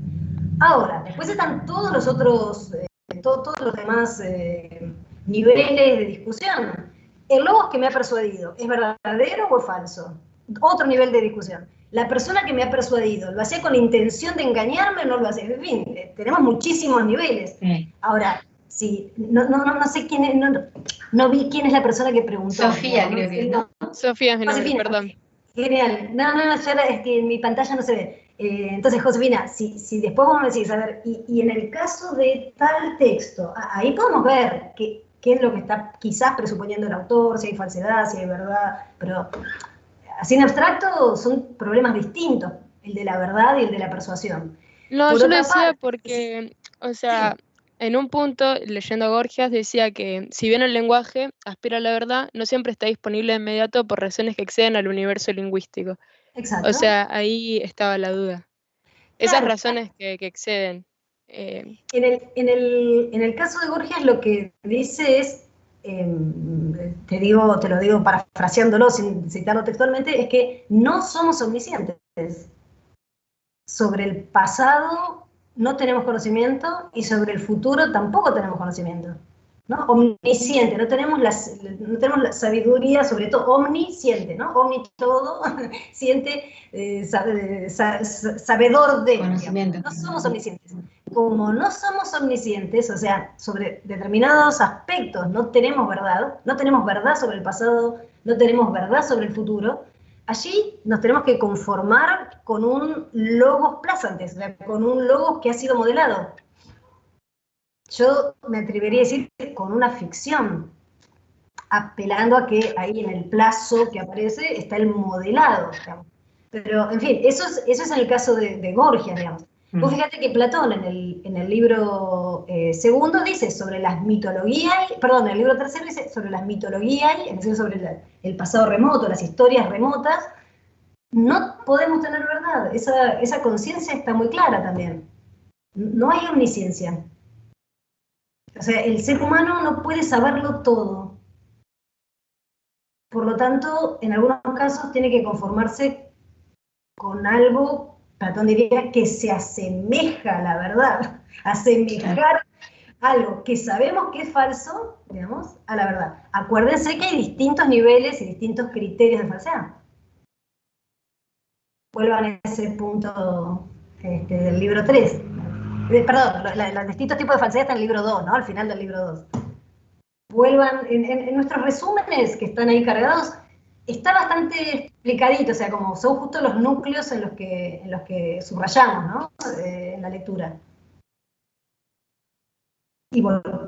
Ahora, después están todos los otros... todos los demás niveles de discusión. El logos que me ha persuadido, ¿es verdadero o es falso? Otro nivel de discusión. La persona que me ha persuadido, ¿lo hacía con la intención de engañarme o no lo hacía? En fin, tenemos muchísimos niveles. Ahora, sí, no sé quién es, no vi quién es la persona que preguntó. Sofía, creo que no. Sofía es mi nombre, perdón. Genial. No, es que en mi pantalla no se ve. Entonces, Josefina, si después vos me decís, a ver, y en el caso de tal texto, ahí podemos ver qué es lo que está quizás presuponiendo el autor, si hay falsedad, si hay verdad, pero así en abstracto son problemas distintos, el de la verdad y el de la persuasión. No, yo lo decía porque, o sea, en un punto, leyendo Gorgias, decía que si bien el lenguaje aspira a la verdad, no siempre está disponible de inmediato por razones que exceden al universo lingüístico. Exacto. O sea, ahí estaba la duda. Esas razones que exceden. En el caso de Gorgias lo que dice es, te lo digo parafraseándolo sin citarlo textualmente, es que no somos omniscientes. Sobre el pasado no tenemos conocimiento y sobre el futuro tampoco tenemos conocimiento, ¿no? Omnisciente, no tenemos la sabiduría, sobre todo omnisciente, ¿no? Omni todo, siente, sabedor de. Conocimiento. No somos omniscientes. Como no somos omniscientes, o sea, sobre determinados aspectos no tenemos verdad sobre el pasado, no tenemos verdad sobre el futuro, allí nos tenemos que conformar con un logos plasentes, o sea, con un logos que ha sido modelado. Yo me atrevería a decir con una ficción, apelando a que ahí en el plazo que aparece está el modelado, digamos. Pero, en fin, eso es en el caso de Gorgias, digamos. Vos fíjate que Platón en el libro segundo dice sobre las mitologías, en el libro tercero dice sobre las mitologías, es decir, sobre el pasado remoto, las historias remotas, no podemos tener verdad. Esa conciencia está muy clara también. No hay omnisciencia. O sea, el ser humano no puede saberlo todo. Por lo tanto, en algunos casos tiene que conformarse con algo, Platón diría, que se asemeja a la verdad. Asemejar algo que sabemos que es falso, digamos, a la verdad. Acuérdense que hay distintos niveles y distintos criterios de falsedad. Vuelvan a ese punto del libro 3. Perdón, los distintos tipos de falsedad están en el libro 2, ¿no? Al final del libro 2. Vuelvan, en nuestros resúmenes que están ahí cargados, está bastante explicadito, o sea, como son justo los núcleos en los que subrayamos, ¿no? En la lectura.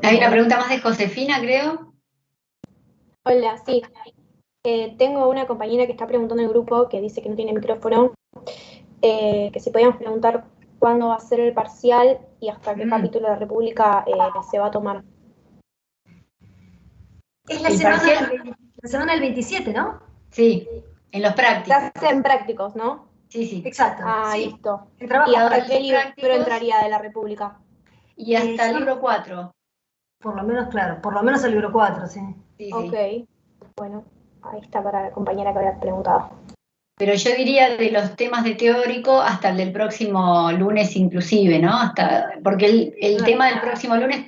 Hay una pregunta más de Josefina, creo. Hola, sí. Tengo una compañera que está preguntando en el grupo, que dice que no tiene micrófono, que si podíamos preguntar cuándo va a ser el parcial y hasta qué capítulo de la República se va a tomar. Es la semana del 27, ¿no? Sí, en los prácticos. Se hacen prácticos, ¿no? Sí, sí. Exacto. Ah, sí. listo. ¿Y ahora qué libro entraría de la República? Y hasta el libro 4. Por lo menos, claro, por lo menos el libro 4, sí. Sí, ok, sí. Bueno, ahí está para la compañera que había preguntado. Pero yo diría de los temas de teórico hasta el del próximo lunes inclusive, ¿no? Porque el tema del próximo lunes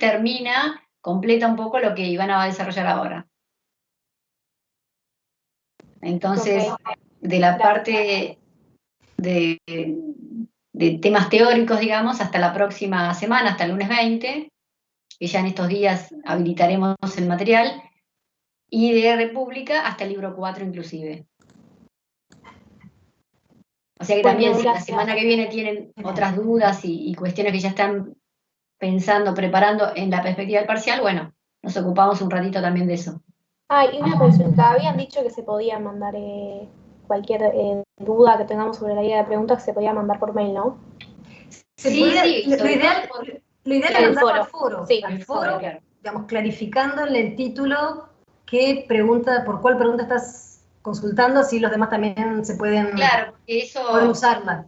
completa un poco lo que Ivana va a desarrollar ahora. Entonces, de la parte de temas teóricos, digamos, hasta la próxima semana, hasta el lunes 20, que ya en estos días habilitaremos el material, y de República hasta el libro 4 inclusive. O sea que también si la semana que viene tienen otras dudas y cuestiones que ya están pensando, preparando en la perspectiva del parcial, bueno, nos ocupamos un ratito también de eso. Y una consulta. Habían dicho que se podía mandar cualquier duda que tengamos sobre la guía de preguntas, se podía mandar por mail, ¿no? Sí. Lo ideal es mandarlo al foro. Sí, al foro, claro. Digamos, clarificando en el título por cuál pregunta estás consultando, así los demás también se pueden, pueden usarla.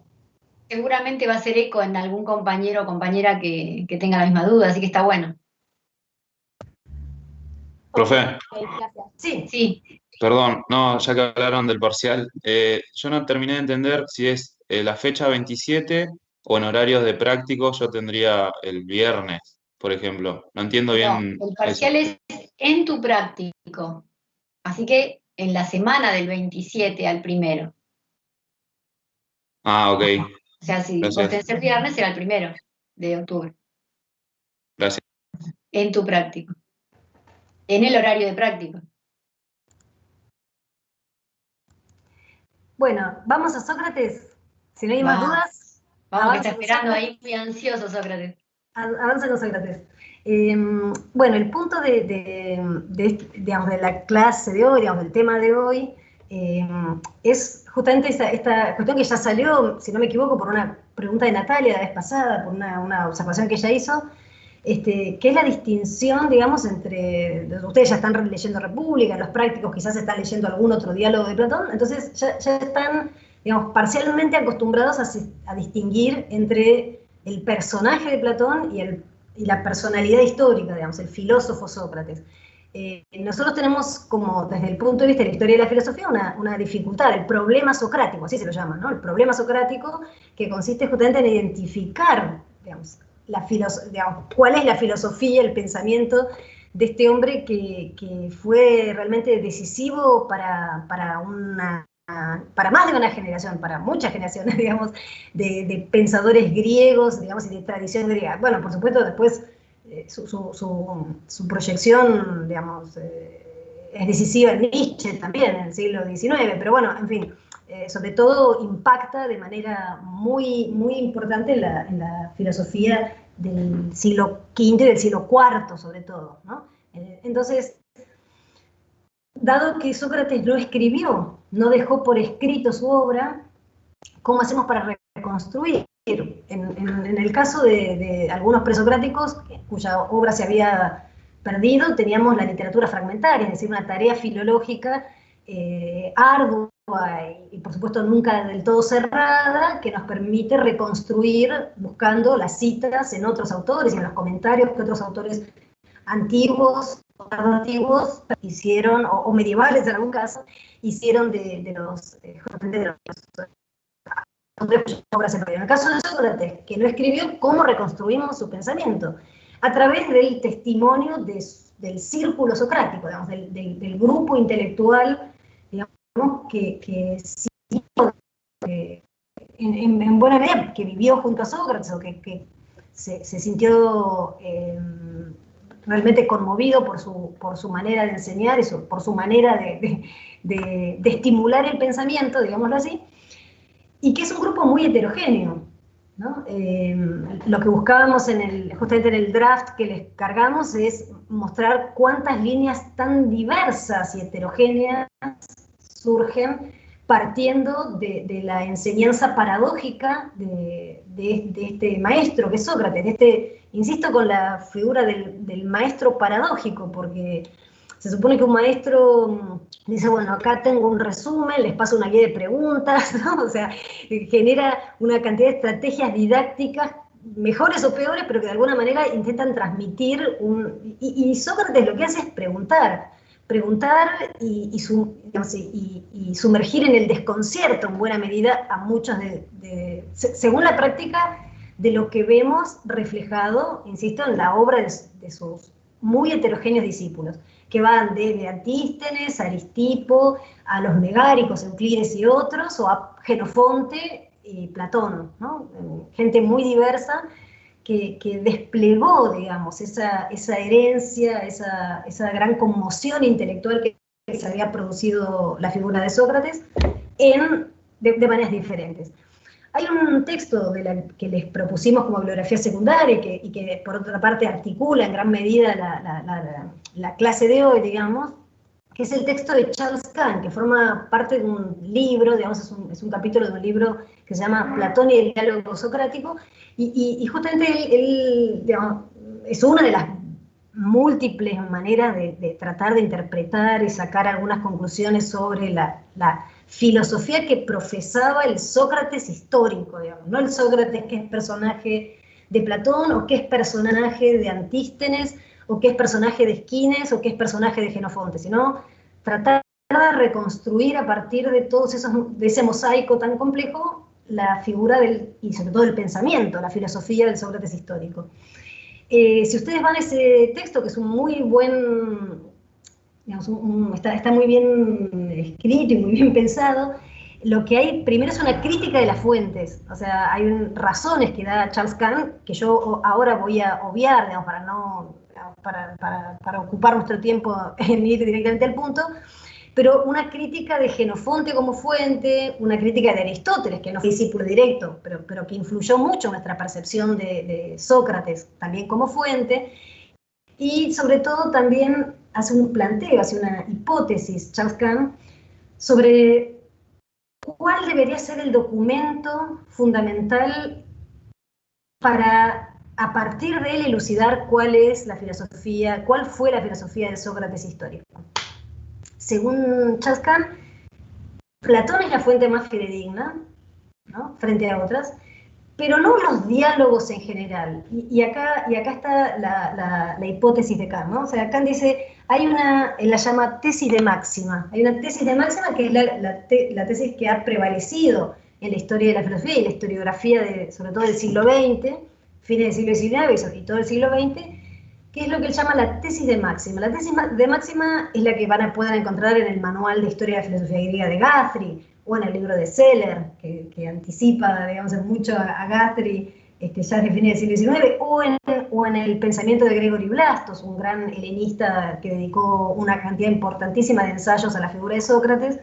Seguramente va a ser eco en algún compañero o compañera que tenga la misma duda, así que está bueno. Profe. Sí. Sí. Perdón, no, ya que hablaron del parcial, yo no terminé de entender si es la fecha 27 o en horarios de práctico yo tendría el viernes, por ejemplo. No entiendo bien. No, el parcial es en tu práctico. Así que en la semana del 27 al 1. Ah, ok. O sea, si vos tenés el viernes, será el 1 de octubre. Gracias. En tu práctico. En el horario de práctico. Bueno, vamos a Sócrates. Si no hay más dudas. Vamos, que está esperando ahí muy ansioso Sócrates. Avanza con Sócrates. Bueno, el punto digamos, de la clase de hoy, digamos, del tema de hoy, es justamente esta cuestión que ya salió, si no me equivoco, por una pregunta de Natalia la vez pasada, por una observación que ella hizo, que es la distinción, digamos, entre, ustedes ya están leyendo República, los prácticos quizás están leyendo algún otro diálogo de Platón, entonces ya están, digamos, parcialmente acostumbrados a distinguir entre el personaje de Platón y la personalidad histórica, digamos, el filósofo Sócrates. Nosotros tenemos como, desde el punto de vista de la historia de la filosofía, una dificultad, el problema socrático, así se lo llama, ¿no? El problema socrático que consiste justamente en identificar, digamos, cuál es la filosofía, el pensamiento de este hombre que fue realmente decisivo para más de una generación, para muchas generaciones, digamos, de pensadores griegos, digamos, y de tradición griega. Bueno, por supuesto, después su proyección, digamos, es decisiva en Nietzsche también, en el siglo XIX, pero bueno, en fin, sobre todo impacta de manera muy, muy importante en la filosofía del siglo V y del siglo IV, sobre todo, ¿no? Entonces, dado que Sócrates no escribió, no dejó por escrito su obra, ¿cómo hacemos para reconstruir? En el caso de algunos presocráticos, cuya obra se había perdido, teníamos la literatura fragmentaria, es decir, una tarea filológica ardua y por supuesto nunca del todo cerrada, que nos permite reconstruir buscando las citas en otros autores y en los comentarios que otros autores antiguos hicieron, o medievales en algún caso, hicieron de los obras en el caso de Sócrates, que no escribió, cómo reconstruimos su pensamiento, a través del testimonio del círculo socrático, digamos, del grupo intelectual, digamos, que en buena medida que vivió junto a Sócrates, o que se sintió realmente conmovido por su manera de enseñar y por su manera de estimular el pensamiento, digámoslo así, y que es un grupo muy heterogéneo, ¿no? Lo que buscábamos justamente en el draft que les cargamos es mostrar cuántas líneas tan diversas y heterogéneas surgen partiendo de la enseñanza paradójica de este maestro que es Sócrates, insisto con la figura del maestro paradójico, porque se supone que un maestro dice, bueno, acá tengo un resumen, les paso una guía de preguntas, ¿no? O sea, genera una cantidad de estrategias didácticas, mejores o peores, pero que de alguna manera intentan transmitir y Sócrates lo que hace es preguntar y sumergir en el desconcierto en buena medida a muchos según la práctica de lo que vemos reflejado, insisto, en la obra de sus muy heterogéneos discípulos, que van desde Antístenes, Aristipo, a los megáricos, Euclides y otros, o a Jenofonte y Platón, ¿no? Gente muy diversa que desplegó, digamos, esa herencia, esa gran conmoción intelectual que se había producido la figura de Sócrates de maneras diferentes. Hay un texto que les propusimos como bibliografía secundaria y que por otra parte articula en gran medida la clase de hoy, digamos, que es el texto de Charles Kahn, que forma parte de un libro, digamos, es un capítulo de un libro que se llama Platón y el diálogo socrático, y justamente él digamos, es una de las múltiples maneras de tratar de interpretar y sacar algunas conclusiones sobre la filosofía que profesaba el Sócrates histórico, digamos, no el Sócrates que es personaje de Platón, o que es personaje de Antístenes, o que es personaje de Esquines, o que es personaje de Jenofonte, sino tratar de reconstruir a partir de de ese mosaico tan complejo la figura y sobre todo el pensamiento, la filosofía del Sócrates histórico. Si ustedes van a ese texto, que es un muy buen, digamos, está muy bien escrito y muy bien pensado, lo que hay primero es una crítica de las fuentes, o sea, hay razones que da Charles Kahn, que yo ahora voy a obviar, digamos, para ocupar nuestro tiempo en ir directamente al punto, pero una crítica de Jenofonte como fuente, una crítica de Aristóteles, que no fue discípulo directo, pero que influyó mucho en nuestra percepción de Sócrates también como fuente, y sobre todo también hace un planteo, hace una hipótesis, Charles Kahn, sobre cuál debería ser el documento fundamental para, a partir de él, elucidar cuál fue la filosofía de Sócrates histórico. Según Charles Kahn, Platón es la fuente más fidedigna, ¿no?, frente a otras, pero no los diálogos en general. Y acá está la hipótesis de Kahn, ¿no? O sea, Kahn dice, él la llama tesis de máxima. Hay una tesis de máxima que es la tesis que ha prevalecido en la historia de la filosofía y la historiografía, sobre todo del siglo XX, fines del siglo XIX y todo el siglo XX, que es lo que él llama la tesis de máxima. La tesis de máxima es la que puedan encontrar en el manual de historia de la filosofía griega de Guthrie, o en el libro de Seller, que anticipa, digamos, mucho a Guthrie, ya desde fines del siglo XIX, o en el pensamiento de Gregory Blastos, un gran helenista que dedicó una cantidad importantísima de ensayos a la figura de Sócrates,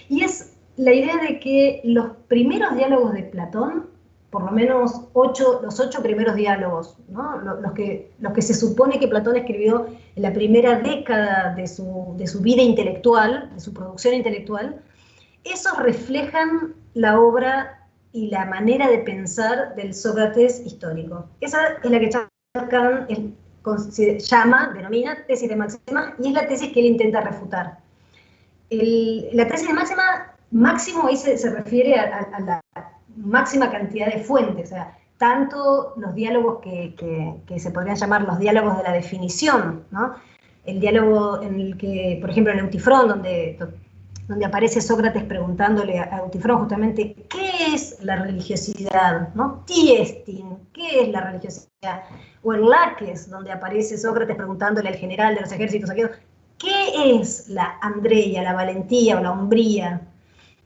y es la idea de que los primeros diálogos de Platón, por lo menos los 8 primeros diálogos, ¿no?, los que se supone que Platón escribió en la primera década de su vida intelectual, de su producción intelectual, esos reflejan la obra y la manera de pensar del Sócrates histórico. Esa es la que Charles Kahn denomina tesis de máxima, y es la tesis que él intenta refutar. la tesis de máximo ahí se refiere a la máxima cantidad de fuentes, o sea, tanto los diálogos que se podrían llamar los diálogos de la definición, ¿no? El diálogo en el que, por ejemplo, en Eutifrón, donde aparece Sócrates preguntándole a Eutifrón justamente qué es la religiosidad, ¿no? Tiestin, ¿qué es la religiosidad? O en Laques, donde aparece Sócrates preguntándole al general de los ejércitos aquellos, ¿qué es la Andrea, la valentía o la hombría?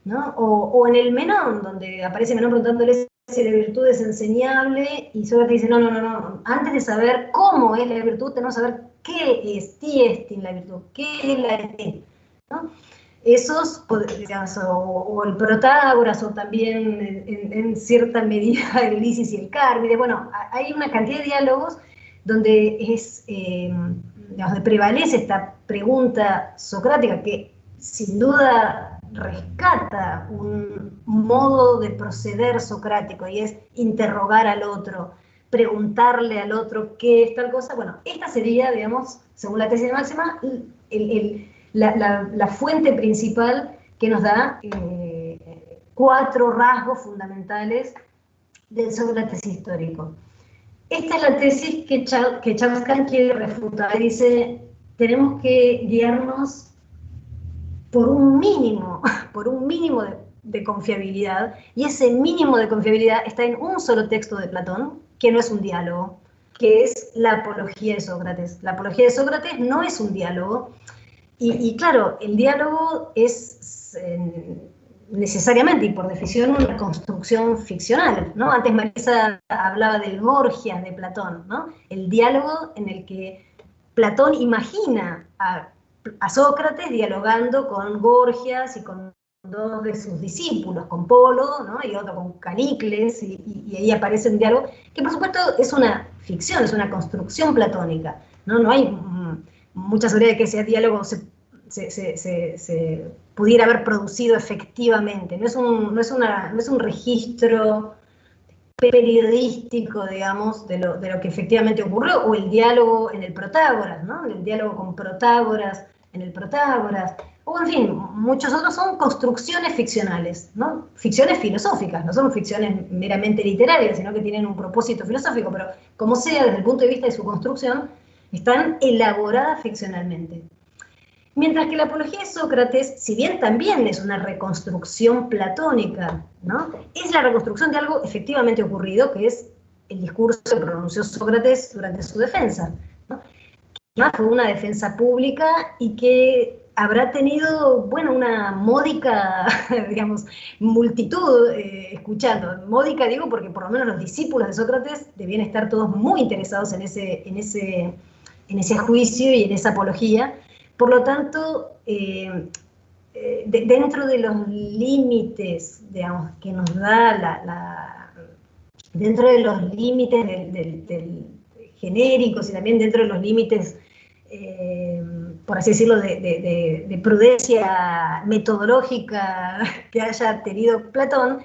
¿No? O en el Menón, donde aparece Menón preguntándole si la virtud es enseñable, y Sócrates dice, no, antes de saber cómo es la virtud, tenemos que saber qué es tiestin la virtud, qué es la virtud, ¿no? Esos, digamos, o el Protágoras, o también en cierta medida el Lisis y el Cármide. Bueno, hay una cantidad de diálogos donde digamos, prevalece esta pregunta socrática que sin duda rescata un modo de proceder socrático, y es interrogar al otro, preguntarle al otro qué es tal cosa. Bueno, esta sería, digamos, según la tesis de Máxima, la fuente principal que nos da 4 rasgos fundamentales del Sócrates histórico. Esta es la tesis que Charles Kant quiere refutar. Dice, tenemos que guiarnos por un mínimo de confiabilidad, y ese mínimo de confiabilidad está en un solo texto de Platón, que no es un diálogo, que es la Apología de Sócrates. La Apología de Sócrates no es un diálogo, y claro, el diálogo es necesariamente y por definición una construcción ficcional, ¿no? Antes Marisa hablaba del Gorgias de Platón, ¿no? El diálogo en el que Platón imagina a Sócrates dialogando con Gorgias y con 2 de sus discípulos, con Polo, ¿no? Y otro con Canicles, y ahí aparece un diálogo que por supuesto es una ficción, es una construcción platónica, ¿no? No hay mucha seguridad de que ese diálogo se pudiera haber producido efectivamente, no es un registro periodístico, digamos, de lo que efectivamente ocurrió, o el diálogo en el Protágoras, ¿no? El diálogo con Protágoras en el Protágoras, o en fin, muchos otros son construcciones ficcionales, ¿no? Ficciones filosóficas, no son ficciones meramente literarias, sino que tienen un propósito filosófico, pero como sea, desde el punto de vista de su construcción, están elaboradas ficcionalmente. Mientras que la Apología de Sócrates, si bien también es una reconstrucción platónica, ¿no? Es la reconstrucción de algo efectivamente ocurrido, que es el discurso que pronunció Sócrates durante su defensa, ¿no? Que fue una defensa pública y que habrá tenido, bueno, una módica, digamos, multitud escuchando. Módica digo porque por lo menos los discípulos de Sócrates debían estar todos muy interesados en ese juicio y en esa apología. Por lo tanto, dentro de los límites, digamos, que nos da dentro de los límites del genéricos, y también dentro de los límites, por así decirlo, de prudencia metodológica que haya tenido Platón,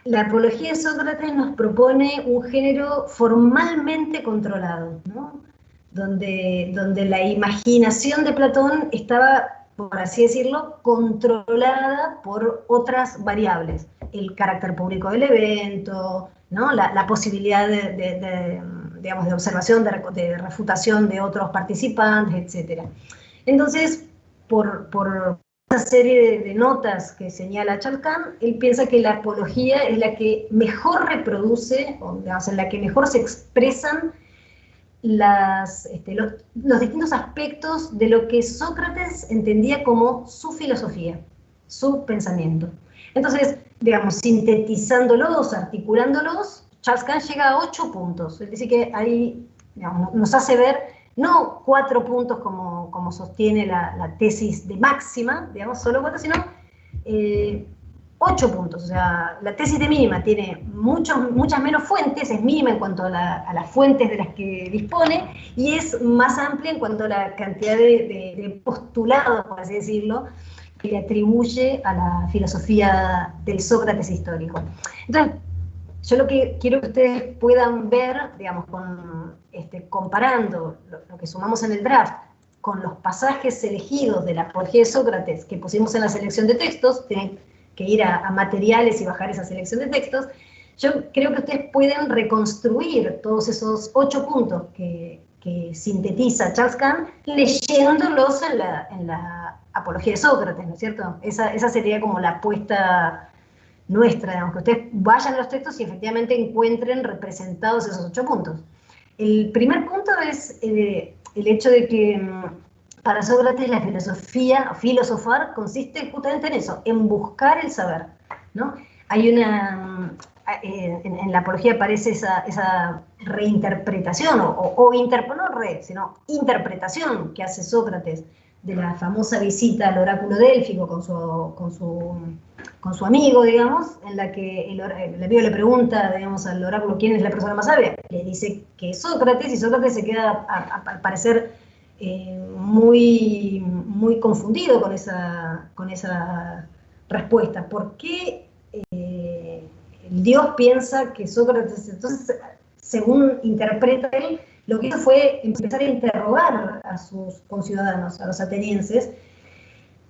la Apología de Sócrates nos propone un género formalmente controlado, ¿no? Donde la imaginación de Platón estaba, por así decirlo, controlada por otras variables. El carácter público del evento, ¿no? La posibilidad digamos, de observación, de refutación de otros participantes, etc. Entonces, por una serie de notas que señala Charles Kant, él piensa que la apología es la que mejor reproduce, o digamos, en la que mejor se expresan los distintos aspectos de lo que Sócrates entendía como su filosofía, su pensamiento. Entonces, digamos, sintetizándolos, articulándolos, Charles Kant llega a 8 puntos. Es decir, que ahí, digamos, nos hace ver no 4 puntos como sostiene la tesis de Máxima, digamos, solo 4, sino 8 puntos. O sea, la tesis de Mínima tiene muchas menos fuentes, es mínima en cuanto a las fuentes de las que dispone, y es más amplia en cuanto a la cantidad de postulados, por así decirlo, que le atribuye a la filosofía del Sócrates histórico. Entonces, yo lo que quiero que ustedes puedan ver, digamos, comparando lo que sumamos en el draft con los pasajes elegidos de la Apología de Sócrates que pusimos en la selección de textos, tienen que ir a materiales y bajar esa selección de textos, yo creo que ustedes pueden reconstruir todos esos 8 puntos que sintetiza Charles Kant leyéndolos en la Apología de Sócrates, ¿no es cierto? Esa sería como la apuesta nuestra, digamos, que ustedes vayan a los textos y efectivamente encuentren representados esos 8 puntos. El primer punto es el hecho de que para Sócrates la filosofía, o filosofar, consiste justamente en eso, en buscar el saber, ¿no? Hay una... En la apología aparece esa reinterpretación, sino interpretación que hace Sócrates de la famosa visita al oráculo délfico con su amigo, digamos, en la que el amigo le pregunta, digamos, al oráculo quién es la persona más sabia. Le dice que es Sócrates, y Sócrates se queda, al parecer, muy, muy confundido con esa respuesta. ¿Por qué Dios piensa que Sócrates? Entonces, según interpreta él, lo que hizo fue empezar a interrogar a sus conciudadanos, a los atenienses,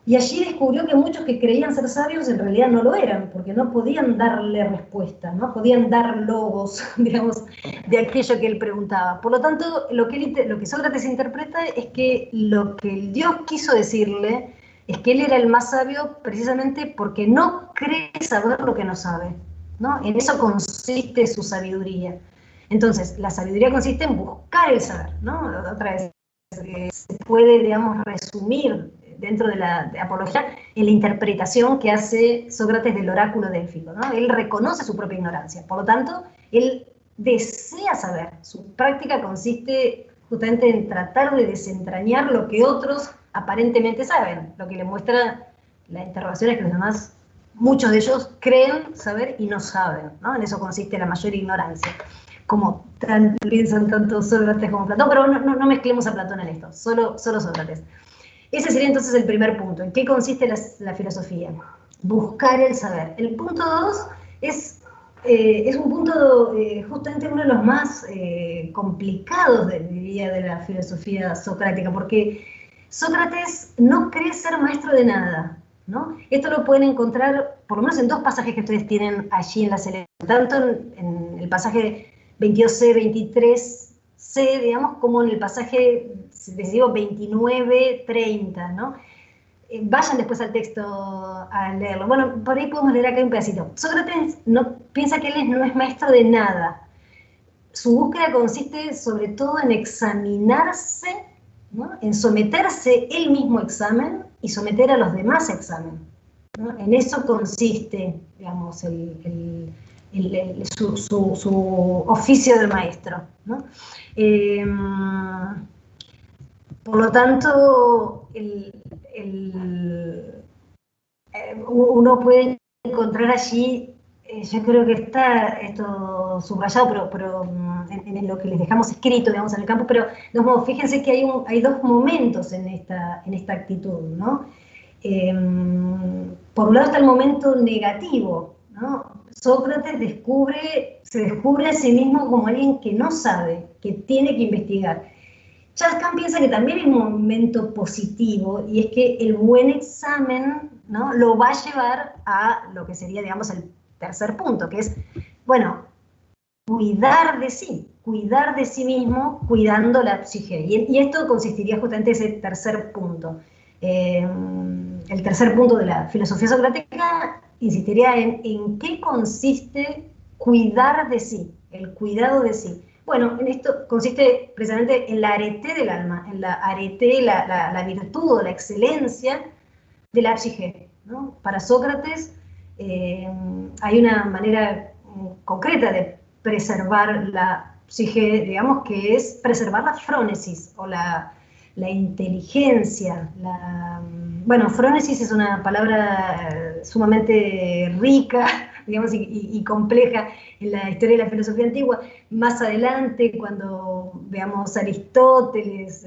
y allí descubrió que muchos que creían ser sabios en realidad no lo eran, porque no podían darle respuesta, no podían dar logos, digamos, de aquello que él preguntaba. Por lo tanto, lo que Sócrates interpreta es que lo que el Dios quiso decirle es que él era el más sabio precisamente porque no cree saber lo que no sabe, ¿no? En eso consiste su sabiduría. Entonces, la sabiduría consiste en buscar el saber, ¿no? Otra vez, se puede, digamos, resumir dentro de la apología en la interpretación que hace Sócrates del oráculo délfico, ¿no? Él reconoce su propia ignorancia, por lo tanto, él desea saber. Su práctica consiste justamente en tratar de desentrañar lo que otros aparentemente saben, lo que le muestra la interrogación es que los demás, muchos de ellos, creen saber y no saben, ¿no? En eso consiste la mayor ignorancia. Como piensan tanto Sócrates como Platón, pero no mezclemos a Platón en esto, solo Sócrates. Ese sería entonces el primer punto. ¿En qué consiste la filosofía? Buscar el saber. El punto 2 es un punto justamente uno de los más complicados, diría, de la filosofía socrática, porque Sócrates no cree ser maestro de nada, ¿no? Esto lo pueden encontrar por lo menos en 2 pasajes que ustedes tienen allí en la selección, tanto en el pasaje 22c, 23c, digamos, como en el pasaje, les digo, 29, 30, ¿no? Vayan después al texto a leerlo. Bueno, por ahí podemos leer acá un pedacito. Sócrates piensa que él no es maestro de nada. Su búsqueda consiste sobre todo en examinarse, ¿no? En someterse él mismo a examen y someter a los demás a examen, ¿no? En eso consiste, digamos, su oficio de maestro, ¿no? Por lo tanto, uno puede encontrar allí, yo creo que está esto subrayado, pero en lo que les dejamos escrito, digamos, en el campo, pero fíjense que hay 2 momentos en esta actitud, ¿no? Por un lado está el momento negativo, ¿no? Sócrates se descubre a sí mismo como alguien que no sabe, que tiene que investigar. Charles Kant piensa que también hay un momento positivo, y es que el buen examen, ¿no?, lo va a llevar a lo que sería, digamos, el tercer punto, que es, bueno, cuidar de sí mismo, cuidando la psique. Y esto consistiría justamente en ese tercer punto. El tercer punto de la filosofía socrática insistiría en qué consiste cuidar de sí, el cuidado de sí. Bueno, en esto consiste precisamente en la arete del alma, en la arete, la virtud o la excelencia de la psique, ¿no? Para Sócrates hay una manera concreta de preservar la psique, digamos, que es preservar la frónesis o la inteligencia. Bueno, frónesis es una palabra sumamente rica, digamos, y compleja en la historia de la filosofía antigua. Más adelante, cuando veamos Aristóteles,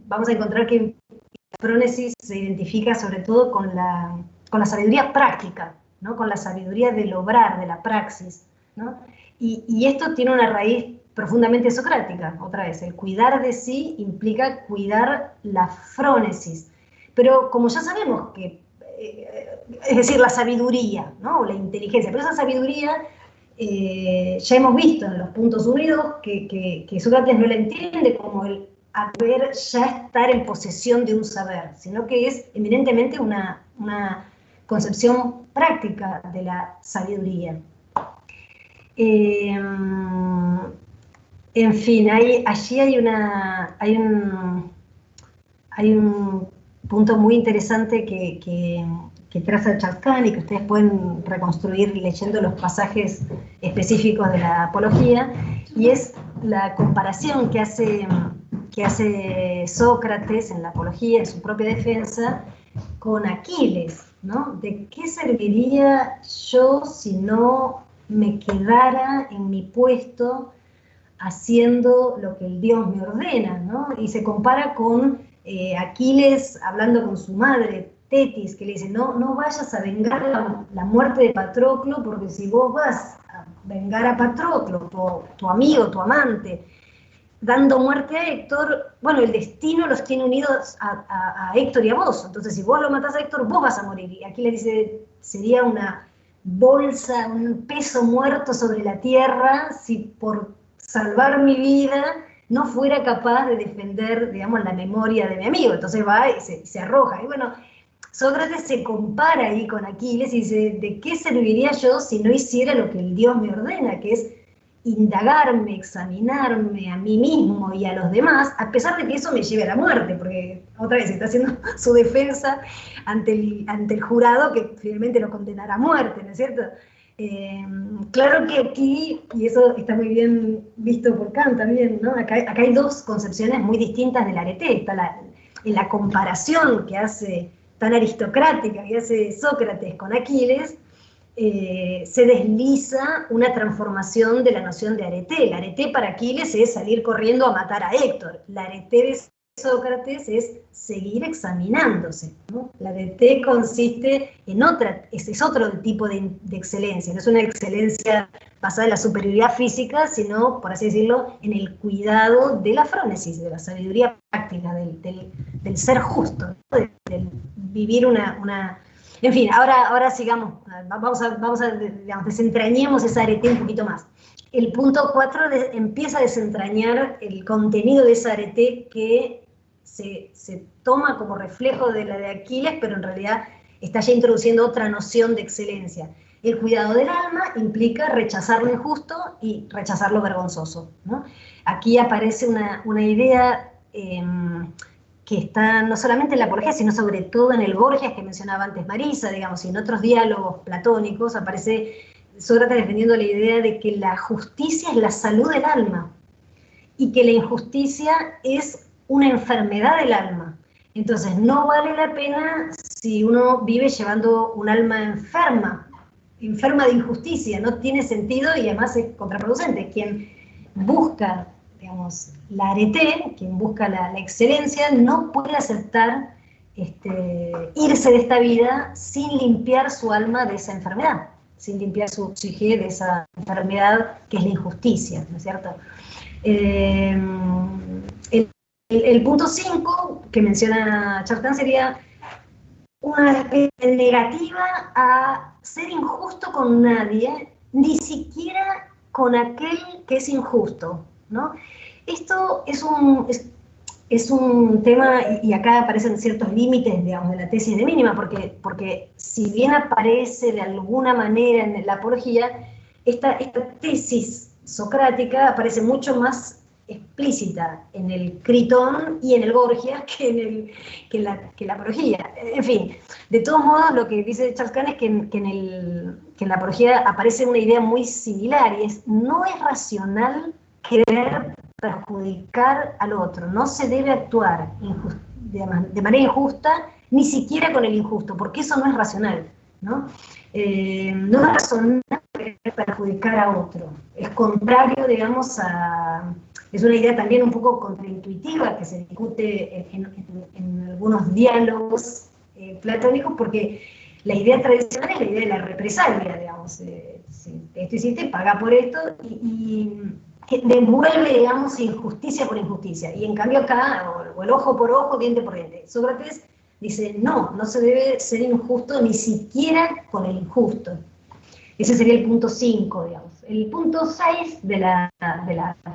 vamos a encontrar que la frónesis se identifica sobre todo con la sabiduría práctica, ¿no? Con la sabiduría del obrar, de la praxis, ¿no? Y esto tiene una raíz profundamente socrática, otra vez. El cuidar de sí implica cuidar la frónesis. Pero como ya sabemos que, es decir, la sabiduría, ¿no? O la inteligencia, pero esa sabiduría ya hemos visto en los puntos unidos que Sócrates no la entiende como el haber ya estar en posesión de un saber, sino que es eminentemente una concepción práctica de la sabiduría. En fin, allí hay un punto muy interesante que traza Charles Cant y que ustedes pueden reconstruir leyendo los pasajes específicos de la Apología, y es la comparación que hace Sócrates en la Apología, en su propia defensa, con Aquiles, ¿no? ¿De qué serviría yo si no me quedara en mi puesto haciendo lo que el Dios me ordena, ¿no? Y se compara con Aquiles hablando con su madre, Tetis, que le dice, no vayas a vengar la muerte de Patroclo, porque si vos vas a vengar a Patroclo, tu amigo, tu amante, dando muerte a Héctor, bueno, el destino los tiene unidos a Héctor y a vos. Entonces, si vos lo matás a Héctor, vos vas a morir. Y aquí le dice, sería una bolsa, un peso muerto sobre la tierra, si por salvar mi vida no fuera capaz de defender, digamos, la memoria de mi amigo. Entonces va y se arroja. Y bueno, Sócrates se compara ahí con Aquiles y dice, ¿de qué serviría yo si no hiciera lo que el Dios me ordena? Que es indagarme, examinarme a mí mismo y a los demás, a pesar de que eso me lleve a la muerte, porque otra vez está haciendo su defensa ante el jurado que finalmente lo condenará a muerte, ¿no es cierto? Claro que aquí, y eso está muy bien visto por Kant también, ¿no? Acá hay dos concepciones muy distintas del arete. Está en la comparación que hace tan aristocrática que hace Sócrates con Aquiles, se desliza una transformación de la noción de arete. El arete para Aquiles es salir corriendo a matar a Héctor. La arete de Sócrates es seguir examinándose, ¿no? La arete consiste en es otro tipo de excelencia. No es una excelencia basada en la superioridad física, sino, por así decirlo, en el cuidado de la frónesis, de la sabiduría práctica, del ser justo, ¿no? Del vivir una... En fin, ahora sigamos, vamos a digamos, desentrañemos esa arete un poquito más. El punto 4 empieza a desentrañar el contenido de esa arete que se toma como reflejo de la de Aquiles, pero en realidad está ya introduciendo otra noción de excelencia. El cuidado del alma implica rechazar lo injusto y rechazar lo vergonzoso, ¿no? Aquí aparece una idea que está no solamente en la Apología, sino sobre todo en el Gorgias que mencionaba antes Marisa, digamos, y en otros diálogos platónicos aparece Sócrates defendiendo la idea de que la justicia es la salud del alma y que la injusticia es una enfermedad del alma. Entonces no vale la pena si uno vive llevando un alma enferma de injusticia, no tiene sentido y además es contraproducente. Quien busca, digamos, la arete, quien busca la excelencia, no puede aceptar irse de esta vida sin limpiar su alma de esa enfermedad, sin limpiar su psique de esa enfermedad que es la injusticia, ¿no es cierto? El punto 5 que menciona Charles Cant sería una negativa a ser injusto con nadie, ni siquiera con aquel que es injusto, ¿no? Esto es un tema, y acá aparecen ciertos límites, digamos, de la tesis de mínima, porque si bien aparece de alguna manera en la Apología, esta tesis socrática aparece mucho más explícita en el Critón y en el Gorgias que en la Apología. En fin, de todos modos, lo que dice Charles Cant es que en la Apología aparece una idea muy similar, y no es racional querer perjudicar al otro, no se debe actuar de manera injusta, ni siquiera con el injusto, porque eso no es racional, ¿no? No es racional querer perjudicar a otro, es contrario, digamos, es una idea también un poco contraintuitiva que se discute en algunos diálogos platónicos, porque la idea tradicional es la idea de la represalia, digamos, si esto hiciste, paga por esto, y devuelve, digamos, injusticia por injusticia. Y en cambio acá, o el ojo por ojo, diente por diente. Sócrates dice, no se debe ser injusto ni siquiera con el injusto. Ese sería el punto 5, digamos. El punto 6 de la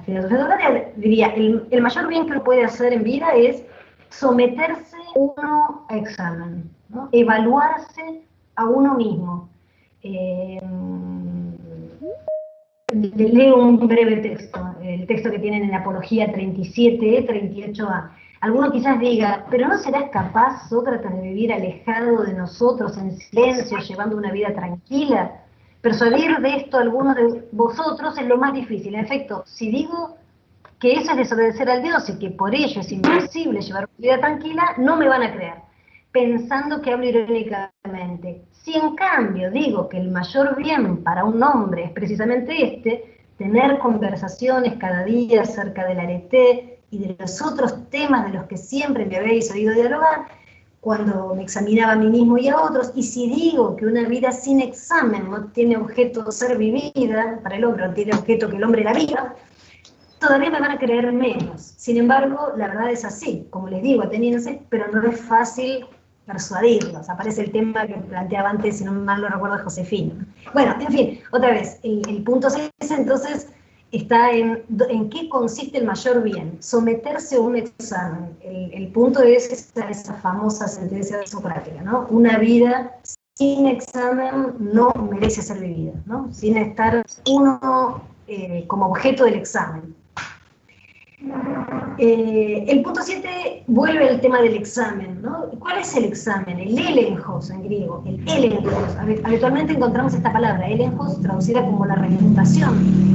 filosofía socrática diría, el mayor bien que uno puede hacer en vida es someterse uno a examen, ¿no? Evaluarse a uno mismo. Leo un breve texto, el texto que tienen en Apología 37, 38a. Alguno quizás diga, pero ¿no serás capaz, Sócrates, de vivir alejado de nosotros, en silencio, llevando una vida tranquila? Persuadir de esto a algunos de vosotros es lo más difícil. En efecto, si digo que eso es desobedecer al Dios y que por ello es imposible llevar una vida tranquila, no me van a creer, pensando que hablo irónicamente. Si en cambio digo que el mayor bien para un hombre es precisamente tener conversaciones cada día acerca del arete y de los otros temas de los que siempre me habéis oído dialogar, cuando me examinaba a mí mismo y a otros, y si digo que una vida sin examen no tiene objeto ser vivida para el hombre, no tiene objeto que el hombre la viva, todavía me van a creer menos. Sin embargo, la verdad es así, como les digo, atenienses, pero no es fácil persuadirlos. Aparece el tema que planteaba antes, si no mal lo recuerdo, de Josefina. Bueno, en fin, otra vez, el punto 6 entonces está en qué consiste el mayor bien, someterse a un examen. El punto es esa famosa sentencia socrática, ¿no? Una vida sin examen no merece ser vivida, ¿no? Sin estar uno como objeto del examen. El punto 7 vuelve al tema del examen, ¿no? ¿Cuál es el examen? El elenjos en griego, el elenjos. Habitualmente encontramos esta palabra, elenjos, traducida como la refutación.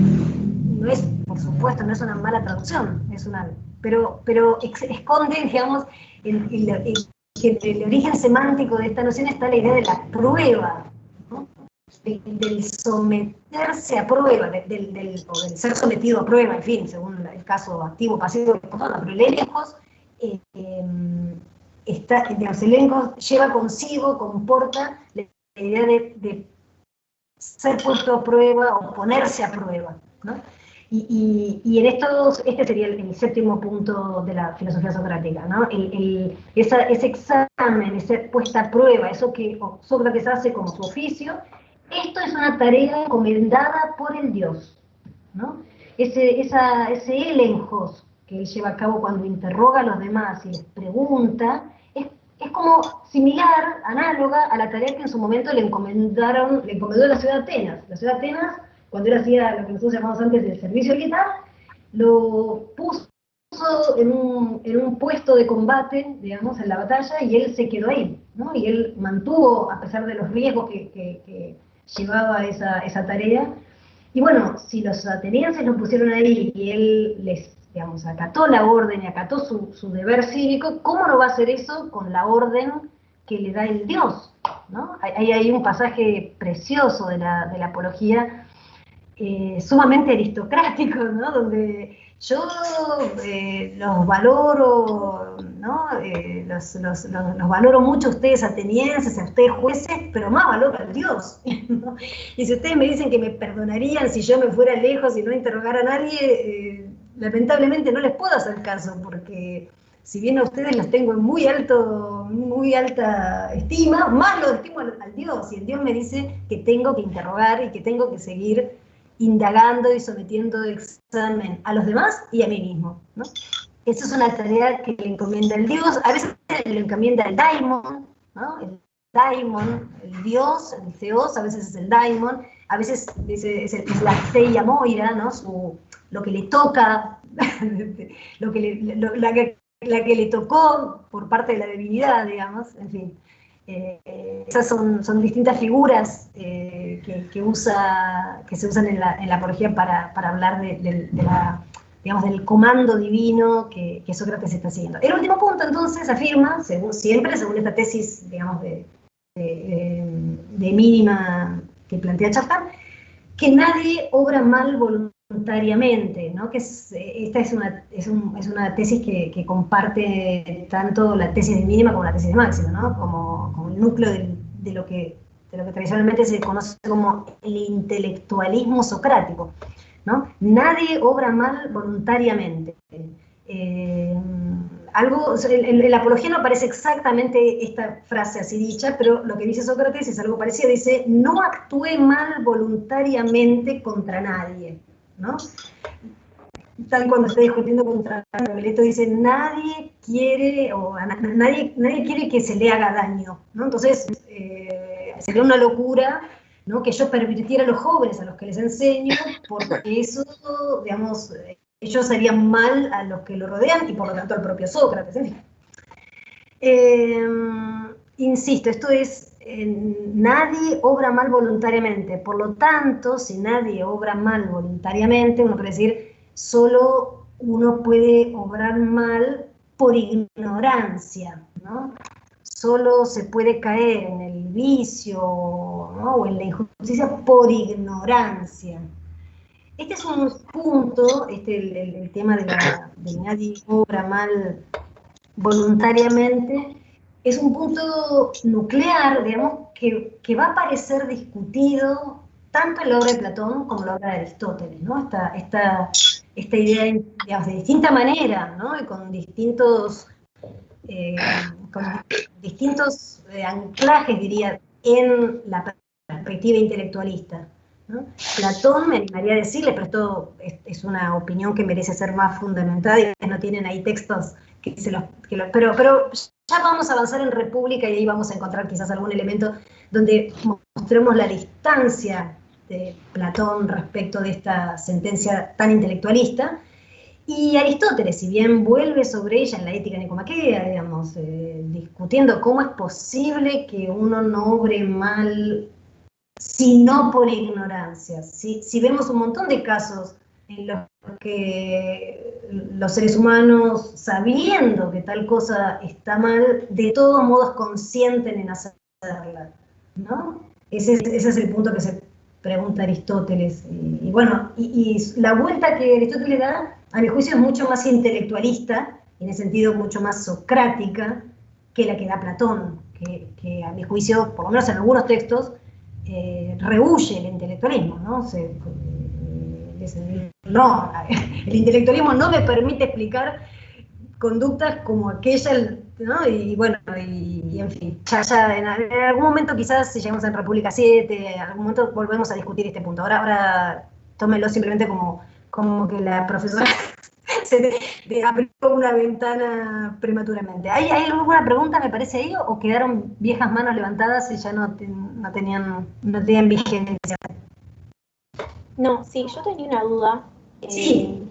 No es, por supuesto, no es una mala traducción, pero esconde, digamos, el origen semántico de esta noción está la idea de la prueba, ¿no? Del someterse a prueba, del ser sometido a prueba, en fin, según el caso activo, pasivo, pero el elenjos digamos, el elenjos lleva consigo, comporta la idea de ser puesto a prueba o ponerse a prueba, ¿no? Y en este sería el séptimo punto de la filosofía socrática, ¿no? Ese examen, esa puesta a prueba, eso que Sócrates hace como su oficio, esto es una tarea encomendada por el Dios, ¿no? Ese elenjos que él lleva a cabo cuando interroga a los demás y les pregunta, es como similar, análoga a la tarea que en su momento le encomendó la ciudad de Atenas. La ciudad de Atenas, cuando él hacía lo que nosotros llamamos antes el servicio militar, lo puso en un puesto de combate, digamos, en la batalla, y él se quedó ahí, ¿no? Y él mantuvo, a pesar de los riesgos que llevaba esa tarea. Y bueno, si los atenienses lo pusieron ahí y él les, digamos, acató la orden y acató su deber cívico, ¿cómo no va a hacer eso con la orden que le da el Dios, ¿no? Hay un pasaje precioso de la Apología, sumamente aristocrático, ¿no? Donde yo los valoro, ¿no? Los valoro mucho a ustedes atenienses, a ustedes jueces, pero más valoro al Dios, ¿no? Y si ustedes me dicen que me perdonarían si yo me fuera lejos y no interrogara a nadie, lamentablemente no les puedo hacer caso, porque si bien a ustedes los tengo en muy alta estima, más lo estimo al Dios, y el Dios me dice que tengo que interrogar y que tengo que seguir indagando y sometiendo de examen a los demás y a mí mismo, ¿no? Esa es una tarea que le encomienda el Dios, a veces le encomienda el daimon, ¿no? El daimon, el Dios, el Theos, a veces es el daimon, a veces es la Theia Moira, ¿no? Lo que le toca, la que le tocó por parte de la divinidad, digamos, en fin. Esas son distintas figuras que se usan en la Apología para hablar del comando divino que Sócrates está siguiendo. El último punto, entonces, afirma, según esta tesis, digamos, de mínima que plantea Chafar, que nadie obra mal voluntariamente, ¿no? Que esta es una tesis que comparte tanto la tesis de mínima como la tesis de máxima, ¿no? Como el núcleo de lo que tradicionalmente se conoce como el intelectualismo socrático, ¿no? Nadie obra mal voluntariamente. En la Apología no aparece exactamente esta frase así dicha, pero lo que dice Sócrates es algo parecido, dice, no actúe mal voluntariamente contra nadie, ¿no? Tal cuando está discutiendo contra Mileto, dice, nadie quiere que se le haga daño, ¿no? Entonces, sería una locura, ¿no?, que yo pervirtiera a los jóvenes a los que les enseño, porque eso, digamos, ellos harían mal a los que lo rodean y por lo tanto al propio Sócrates. En fin. Insisto, esto es, nadie obra mal voluntariamente, por lo tanto, si nadie obra mal voluntariamente, uno puede decir, solo uno puede obrar mal por ignorancia, ¿no? Solo se puede caer en el vicio, ¿no?, o en la injusticia por ignorancia. Este es un punto, el tema de nadie obra mal voluntariamente, es un punto nuclear, digamos, que va a aparecer discutido tanto en la obra de Platón como en la obra de Aristóteles, ¿no? Esta idea, digamos, de distinta manera, ¿no? Y con distintos anclajes, diría, en la perspectiva intelectualista, ¿no? Platón, me animaría a decirle, pero esto es una opinión que merece ser más fundamentada, y no tienen ahí textos pero ya vamos a avanzar en República y ahí vamos a encontrar quizás algún elemento donde mostremos la distancia de Platón respecto de esta sentencia tan intelectualista. Y Aristóteles, si bien vuelve sobre ella en la Ética Nicomaquea, digamos, discutiendo cómo es posible que uno no obre mal sino por ignorancia. Si vemos un montón de casos en los que los seres humanos, sabiendo que tal cosa está mal, de todos modos consienten en hacerla, ¿no? Ese es el punto que se pregunta Aristóteles. Y bueno, y la vuelta que Aristóteles da, a mi juicio, es mucho más intelectualista, en el sentido mucho más socrática, que la que da Platón, que a mi juicio, por lo menos en algunos textos, rehúye el intelectualismo, ¿no? El intelectualismo no me permite explicar conductas como aquella, ¿no? Y bueno, y en fin, ya en algún momento quizás, si llegamos a República 7, en algún momento volvemos a discutir este punto. Ahora tómelo simplemente como que la profesora se abrió una ventana prematuramente. ¿Hay alguna pregunta, me parece, ahí, o quedaron viejas manos levantadas y ya no tenían vigencia? No, sí, yo tenía una duda. Sí, un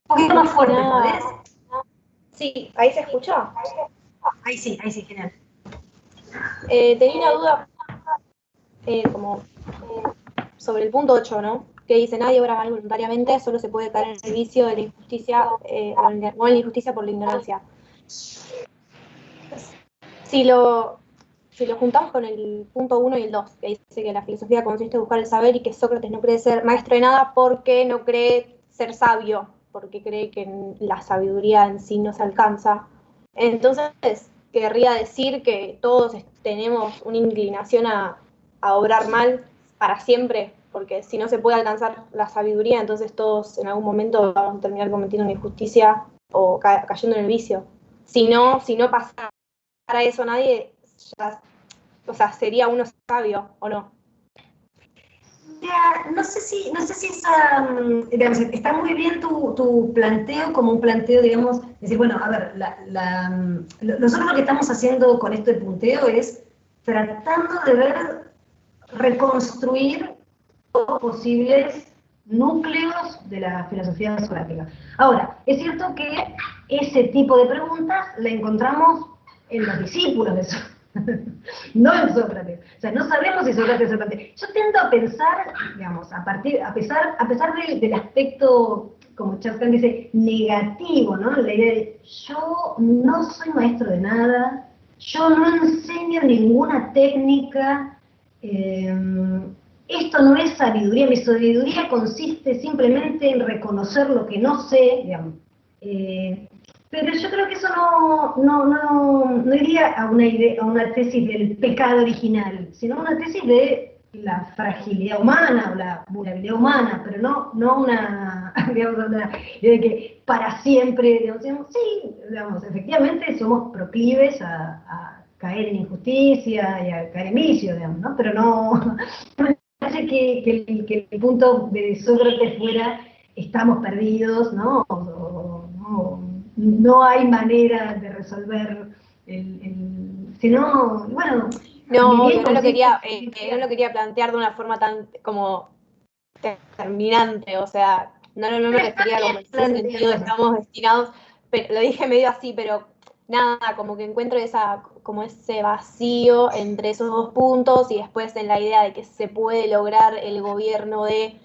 poquito más fuerte, ¿podés? Sí, ¿ahí se escuchó? Ahí sí, genial. Tenía una duda sobre el punto 8, ¿no? Que dice, nadie obra mal voluntariamente, solo se puede caer en el vicio de la injusticia o en la injusticia por la ignorancia. Si lo juntamos con el punto 1 y el 2, que dice que la filosofía consiste en buscar el saber y que Sócrates no cree ser maestro de nada porque no cree ser sabio, porque cree que la sabiduría en sí no se alcanza. Entonces, querría decir que todos tenemos una inclinación a obrar mal para siempre, porque si no se puede alcanzar la sabiduría, entonces todos en algún momento vamos a terminar cometiendo una injusticia o cayendo en el vicio. Si no pasara eso, nadie sería uno sabio o no. No sé si esa, digamos, está muy bien tu planteo como un planteo, digamos, decir, bueno, a ver, nosotros lo que estamos haciendo con este punteo es tratando de reconstruir los posibles núcleos de la filosofía socrática. Ahora, es cierto que ese tipo de preguntas la encontramos en los discípulos de Sócrates, no en Sócrates. O sea, no sabemos si Sócrates se plantea. Yo tiendo a pensar, digamos, a pesar del aspecto, como Chascan dice, negativo, ¿no? La idea de yo no soy maestro de nada, yo no enseño ninguna técnica, esto no es sabiduría, mi sabiduría consiste simplemente en reconocer lo que no sé, digamos. Pero yo creo que eso no iría a una tesis del pecado original, sino una tesis de la fragilidad humana o la vulnerabilidad humana, pero no una, digamos, una de que para siempre, digamos, sí, digamos, efectivamente somos proclives a caer en injusticia y a caer en vicio, digamos, ¿no? Pero no, me parece que el punto de Sócrates fuera estamos perdidos, ¿no? No hay manera de resolver sino, bueno... No, yo no lo quería plantear de una forma tan como determinante, o sea, no me refería como en ese sentido, estamos destinados, pero lo dije medio así, pero nada, como que encuentro como ese vacío entre esos dos puntos y después en la idea de que se puede lograr el gobierno de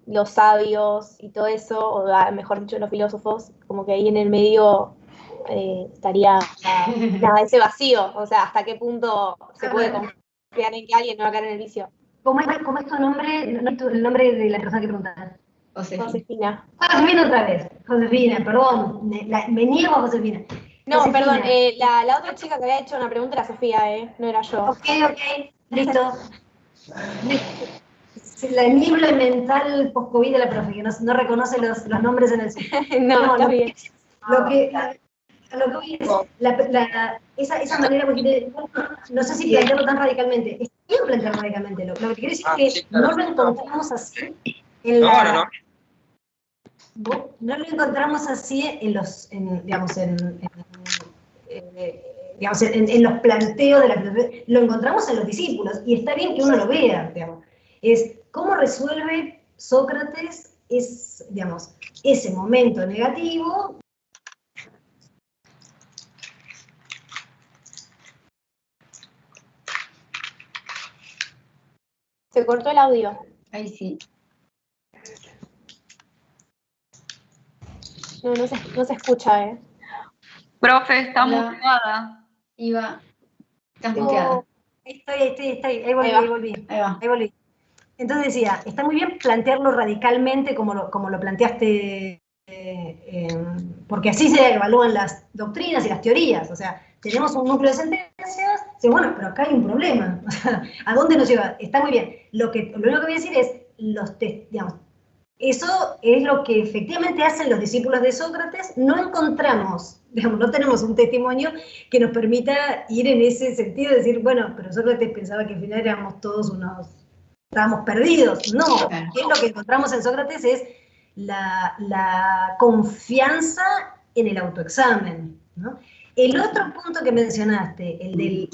los sabios y todo eso, o mejor dicho, los filósofos, como que ahí en el medio estaría nada, ese vacío, o sea, hasta qué punto se puede confiar en que alguien no va a caer en el vicio. ¿Cómo es tu nombre? El nombre de la persona que preguntaste. Josefina. Josefina otra vez. Josefina, perdón. Me niego a Josefina. No, Josefina. Perdón, la otra chica que había hecho una pregunta era Sofía, no era yo. Ok, listo. La niebla mental post-COVID de la profe, que no reconoce los nombres en el sitio. No, está bien. Lo que voy es esa manera, porque no sé si plantearlo tan radicalmente. Quiero plantearlo radicalmente. Lo que quiero decir es que no lo encontramos así en la... No lo encontramos así en los, digamos, en los planteos de la filosofía. Lo encontramos en los discípulos, y está bien que uno lo vea, digamos. Es cómo resuelve Sócrates ese momento negativo. Se cortó el audio. Ahí sí. No se escucha, Profe, está muteada. Iva, estás muteada. Estoy. Ahí volví. Entonces decía, está muy bien plantearlo radicalmente como lo planteaste, porque así se evalúan las doctrinas y las teorías. O sea, tenemos un núcleo de sentencias, bueno, pero acá hay un problema. O sea, ¿a dónde nos lleva? Está muy bien. Lo único que voy a decir es, eso es lo que efectivamente hacen los discípulos de Sócrates. No encontramos, no tenemos un testimonio que nos permita ir en ese sentido, de decir, bueno, pero Sócrates pensaba que al final éramos todos estábamos perdidos. No, lo que encontramos en Sócrates es la confianza en el autoexamen, ¿no? El otro punto que mencionaste, el del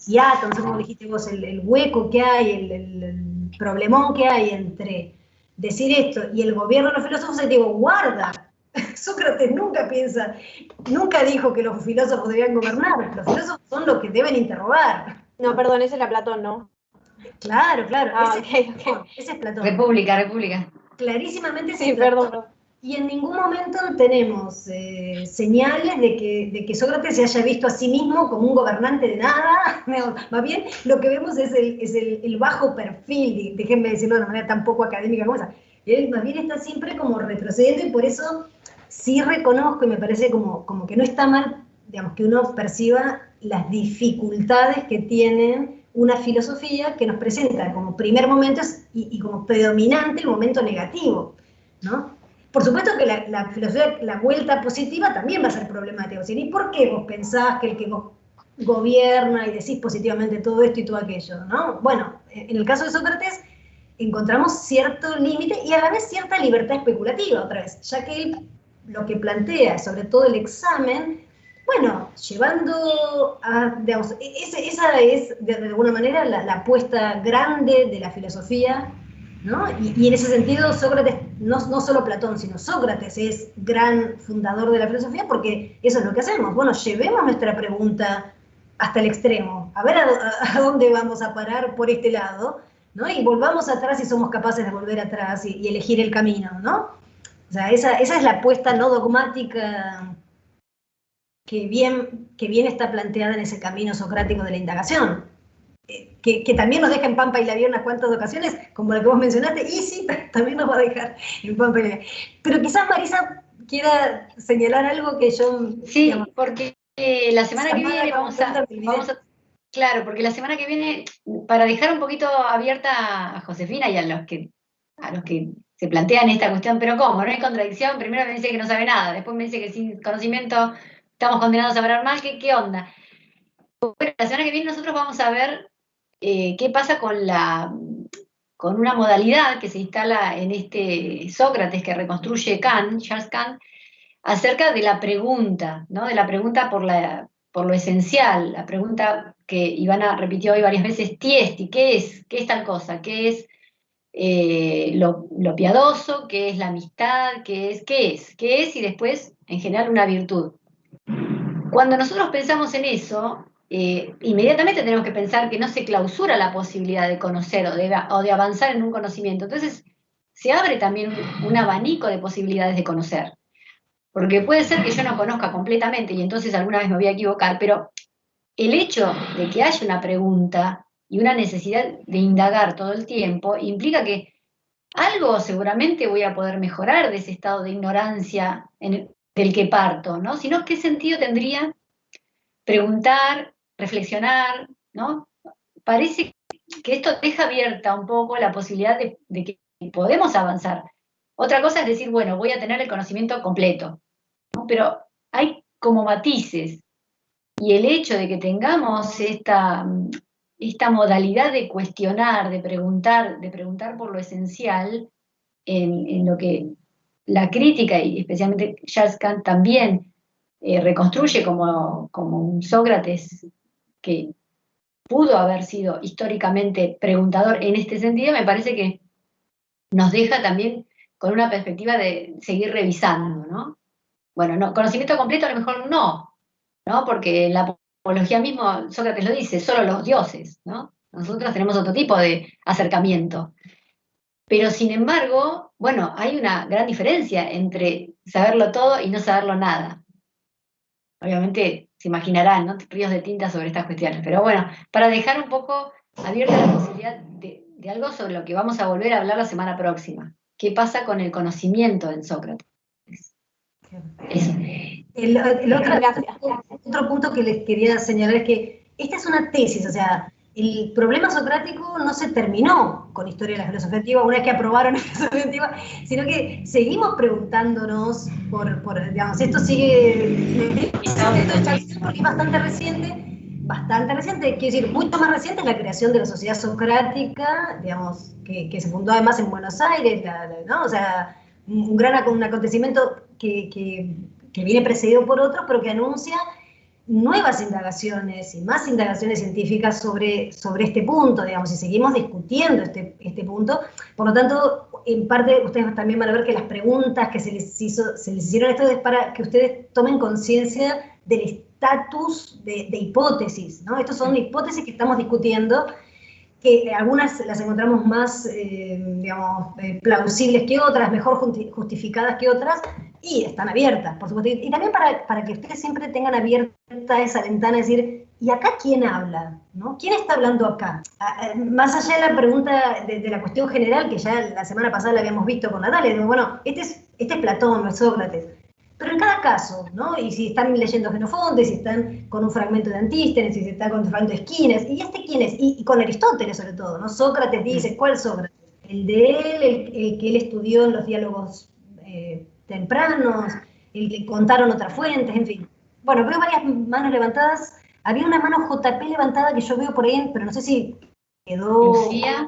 hiato, no sé cómo dijiste vos, el hueco que hay, el problemón que hay entre decir esto y el gobierno de los filósofos, te digo, guarda, Sócrates nunca dijo que los filósofos debían gobernar, los filósofos son los que deben interrogar. No, perdón, ese era Platón, ¿no? Claro. Okay. Ese es Platón. República. Clarísimamente sí, perdón. Y en ningún momento tenemos señales de que Sócrates se haya visto a sí mismo como un gobernante de nada. Más bien, lo que vemos es el bajo perfil, déjenme decirlo de una manera tan poco académica como esa. Él más bien está siempre como retrocediendo, y por eso sí reconozco, y me parece como que no está mal, digamos, que uno perciba las dificultades que tienen una filosofía que nos presenta como primer momento y como predominante el momento negativo, ¿no? Por supuesto que la filosofía, la vuelta positiva también va a ser problemática. O sea, ¿y por qué vos pensás que el que gobierna y decís positivamente todo esto y todo aquello, ¿no? Bueno, en el caso de Sócrates encontramos cierto límite y a la vez cierta libertad especulativa, otra vez, ya que él lo que plantea, sobre todo el examen, bueno, llevando a, digamos, esa es de alguna manera la apuesta grande de la filosofía, ¿no? Y en ese sentido Sócrates, no solo Platón, sino Sócrates es gran fundador de la filosofía, porque eso es lo que hacemos. Bueno, llevemos nuestra pregunta hasta el extremo, a ver a dónde vamos a parar por este lado, ¿no? Y volvamos atrás si somos capaces de volver atrás y elegir el camino, ¿no? O sea, esa es la apuesta no dogmática que bien está planteada en ese camino socrático de la indagación. Que también nos deja en Pampa y la Vía unas cuantas ocasiones, como la que vos mencionaste, y sí, también nos va a dejar en Pampa y la Vía. Pero quizás Marisa quiera señalar algo que yo... Sí, digamos, porque la semana que viene vamos a Claro, porque la semana que viene, para dejar un poquito abierta a Josefina y a los que se plantean esta cuestión, pero ¿cómo? No hay contradicción, primero me dice que no sabe nada, después me dice que sin conocimiento estamos condenados a hablar mal, ¿qué onda? Bueno, la semana que viene nosotros vamos a ver qué pasa con una modalidad que se instala en este Sócrates que reconstruye Charles Kant, acerca de la pregunta, ¿no? De la pregunta por lo esencial, la pregunta que Ivana repitió hoy varias veces, tiesti, ¿qué es? ¿Qué es tal cosa? ¿Qué es lo piadoso? ¿Qué es la amistad? ¿Qué es? ¿Qué es? ¿Qué es? Y después, en general, una virtud. Cuando nosotros pensamos en eso, inmediatamente tenemos que pensar que no se clausura la posibilidad de conocer o de avanzar en un conocimiento. Entonces, se abre también un abanico de posibilidades de conocer. Porque puede ser que yo no conozca completamente y entonces alguna vez me voy a equivocar, pero el hecho de que haya una pregunta y una necesidad de indagar todo el tiempo implica que algo seguramente voy a poder mejorar de ese estado de ignorancia del que parto, ¿no? Si no, ¿qué sentido tendría preguntar, reflexionar, ¿no? Parece que esto deja abierta un poco la posibilidad de que podemos avanzar. Otra cosa es decir, bueno, voy a tener el conocimiento completo, ¿no? Pero hay como matices. Y el hecho de que tengamos esta modalidad de cuestionar, de preguntar por lo esencial, en lo que la crítica, y especialmente Charles Kant también reconstruye como un Sócrates que pudo haber sido históricamente preguntador en este sentido, me parece que nos deja también con una perspectiva de seguir revisando, ¿no? Bueno, no, conocimiento completo a lo mejor no, porque en la apología mismo, Sócrates lo dice, solo los dioses, ¿no? Nosotros tenemos otro tipo de acercamiento. Pero sin embargo, bueno, hay una gran diferencia entre saberlo todo y no saberlo nada. Obviamente se imaginarán, ¿no? Ríos de tinta sobre estas cuestiones. Pero bueno, para dejar un poco abierta la posibilidad de algo sobre lo que vamos a volver a hablar la semana próxima. ¿Qué pasa con el conocimiento en Sócrates? Eso. El otro punto que les quería señalar es que esta es una tesis, o sea, el problema socrático no se terminó con Historia de la Filosofía Antigua una vez que aprobaron la Filosofía Antigua, sino que seguimos preguntándonos digamos, esto sigue, porque es bastante reciente, quiero decir, mucho más reciente es la creación de la sociedad socrática, digamos, que se fundó además en Buenos Aires, ¿no? O sea, un acontecimiento que viene precedido por otros, pero que anuncia nuevas indagaciones y más indagaciones científicas sobre este punto, digamos, y seguimos discutiendo este punto. Por lo tanto, en parte, ustedes también van a ver que las preguntas que se les hicieron esto es para que ustedes tomen conciencia del estatus de hipótesis, ¿no? Estas son hipótesis que estamos discutiendo, que algunas las encontramos más, digamos, plausibles que otras, mejor justificadas que otras, y están abiertas, por supuesto. Y también para que ustedes siempre tengan abierta esa ventana, es decir, ¿y acá quién habla? ¿No? ¿Quién está hablando acá? Más allá de la pregunta de la cuestión general, que ya la semana pasada la habíamos visto con Natalia, digo, bueno, este es Platón, no es Sócrates. Pero en cada caso, ¿no? Y si están leyendo Jenofonte, si están con un fragmento de Antístenes, si están con un fragmento de Esquines, ¿y este quién es? Y con Aristóteles sobre todo, ¿no? Sócrates dice, ¿cuál Sócrates? El de él, el que él estudió en los diálogos tempranos, el que contaron otras fuentes, en fin. Bueno, veo varias manos levantadas. Había una mano JP levantada que yo veo por ahí, pero no sé si quedó... Lucía.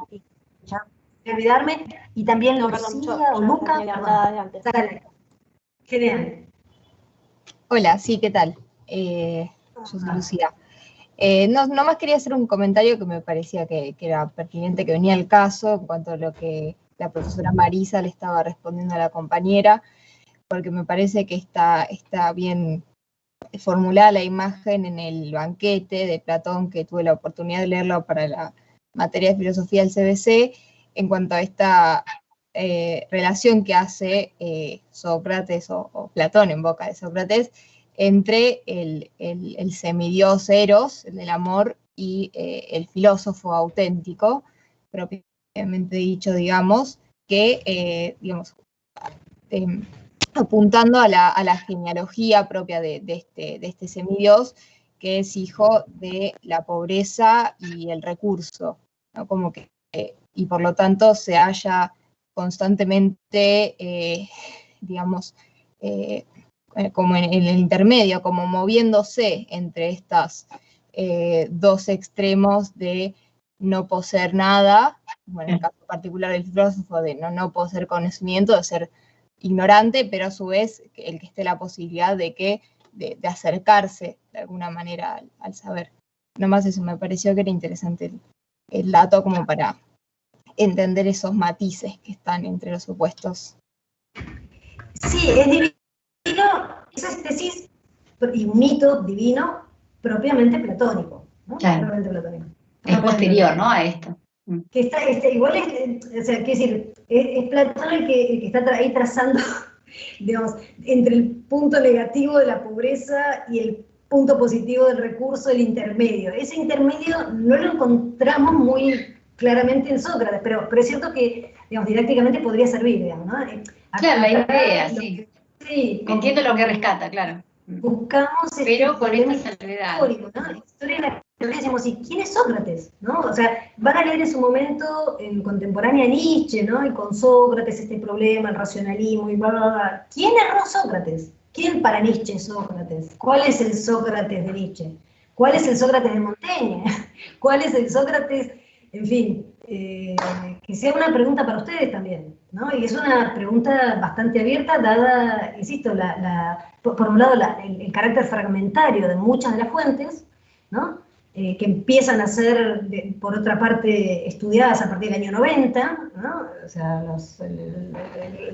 Ya voy a olvidarme. Y también Lucía o Luca. Genial. Hola, sí, ¿qué tal? Yo soy Lucía. No más quería hacer un comentario que me parecía que era pertinente, que venía al caso en cuanto a lo que la profesora Marisa le estaba respondiendo a la compañera, porque me parece que está bien formulada la imagen en el banquete de Platón, que tuve la oportunidad de leerlo para la materia de filosofía del CBC, en cuanto a esta relación que hace Sócrates o Platón en boca de Sócrates entre el semidios Eros, el del amor, y el filósofo auténtico, propiamente dicho, digamos, que, digamos, apuntando a la genealogía propia de este semidios, que es hijo de la pobreza y el recurso, ¿no? Como que, y por lo tanto se halla constantemente, digamos, como en el intermedio, como moviéndose entre estas dos extremos de no poseer nada, bueno, en el caso particular del filósofo, de no poseer conocimiento, de ser ignorante, pero a su vez el que esté la posibilidad de acercarse de alguna manera al saber. Nomás eso, me pareció que era interesante el dato como para entender esos matices que están entre los opuestos. Sí, es divino, esa es tesis y un mito divino propiamente platónico, ¿no? Claro. Propiamente platónico. Es posterior, ¿no?, a esto. Que está, igual o sea, quiero decir, es Platón el que está ahí trazando, digamos, entre el punto negativo de la pobreza y el punto positivo del recurso, el intermedio. Ese intermedio no lo encontramos muy claramente en Sócrates, pero es cierto que, digamos, didácticamente podría servir, digamos, ¿no? Claro, la idea, sí. Sí. Entiendo lo que rescata, claro. Buscamos pero con esta salvedad. ¿No? Historia de la teoría, decimos, ¿y quién es Sócrates? ¿No? O sea, van a leer en su momento en contemporánea Nietzsche, ¿no? Y con Sócrates este problema, el racionalismo y bla, bla, bla. ¿Quién erró Sócrates? ¿Quién para Nietzsche es Sócrates? ¿Cuál es el Sócrates de Nietzsche? ¿Cuál es el Sócrates de Montaigne? ¿Cuál es el Sócrates? En fin, que sea una pregunta para ustedes también, ¿no? Y es una pregunta bastante abierta, dada, insisto, por un lado el carácter fragmentario de muchas de las fuentes, ¿no? Que empiezan a ser, por otra parte, estudiadas a partir del año 90, ¿no? O sea,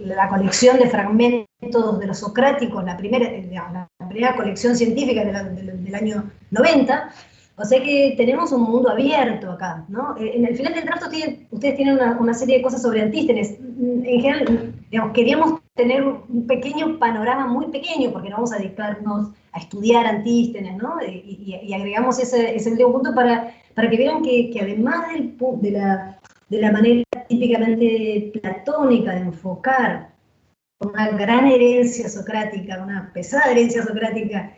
la colección de fragmentos de los socráticos, la primera colección científica del año 90. O sea que tenemos un mundo abierto acá, ¿no? En el final del trato ustedes tienen una serie de cosas sobre Antístenes. En general, digamos, queríamos tener un pequeño panorama, muy pequeño, porque no vamos a dedicarnos a estudiar Antístenes, ¿no? Y agregamos ese último punto para que vieran que además de la manera típicamente platónica de enfocar una gran herencia socrática, una pesada herencia socrática,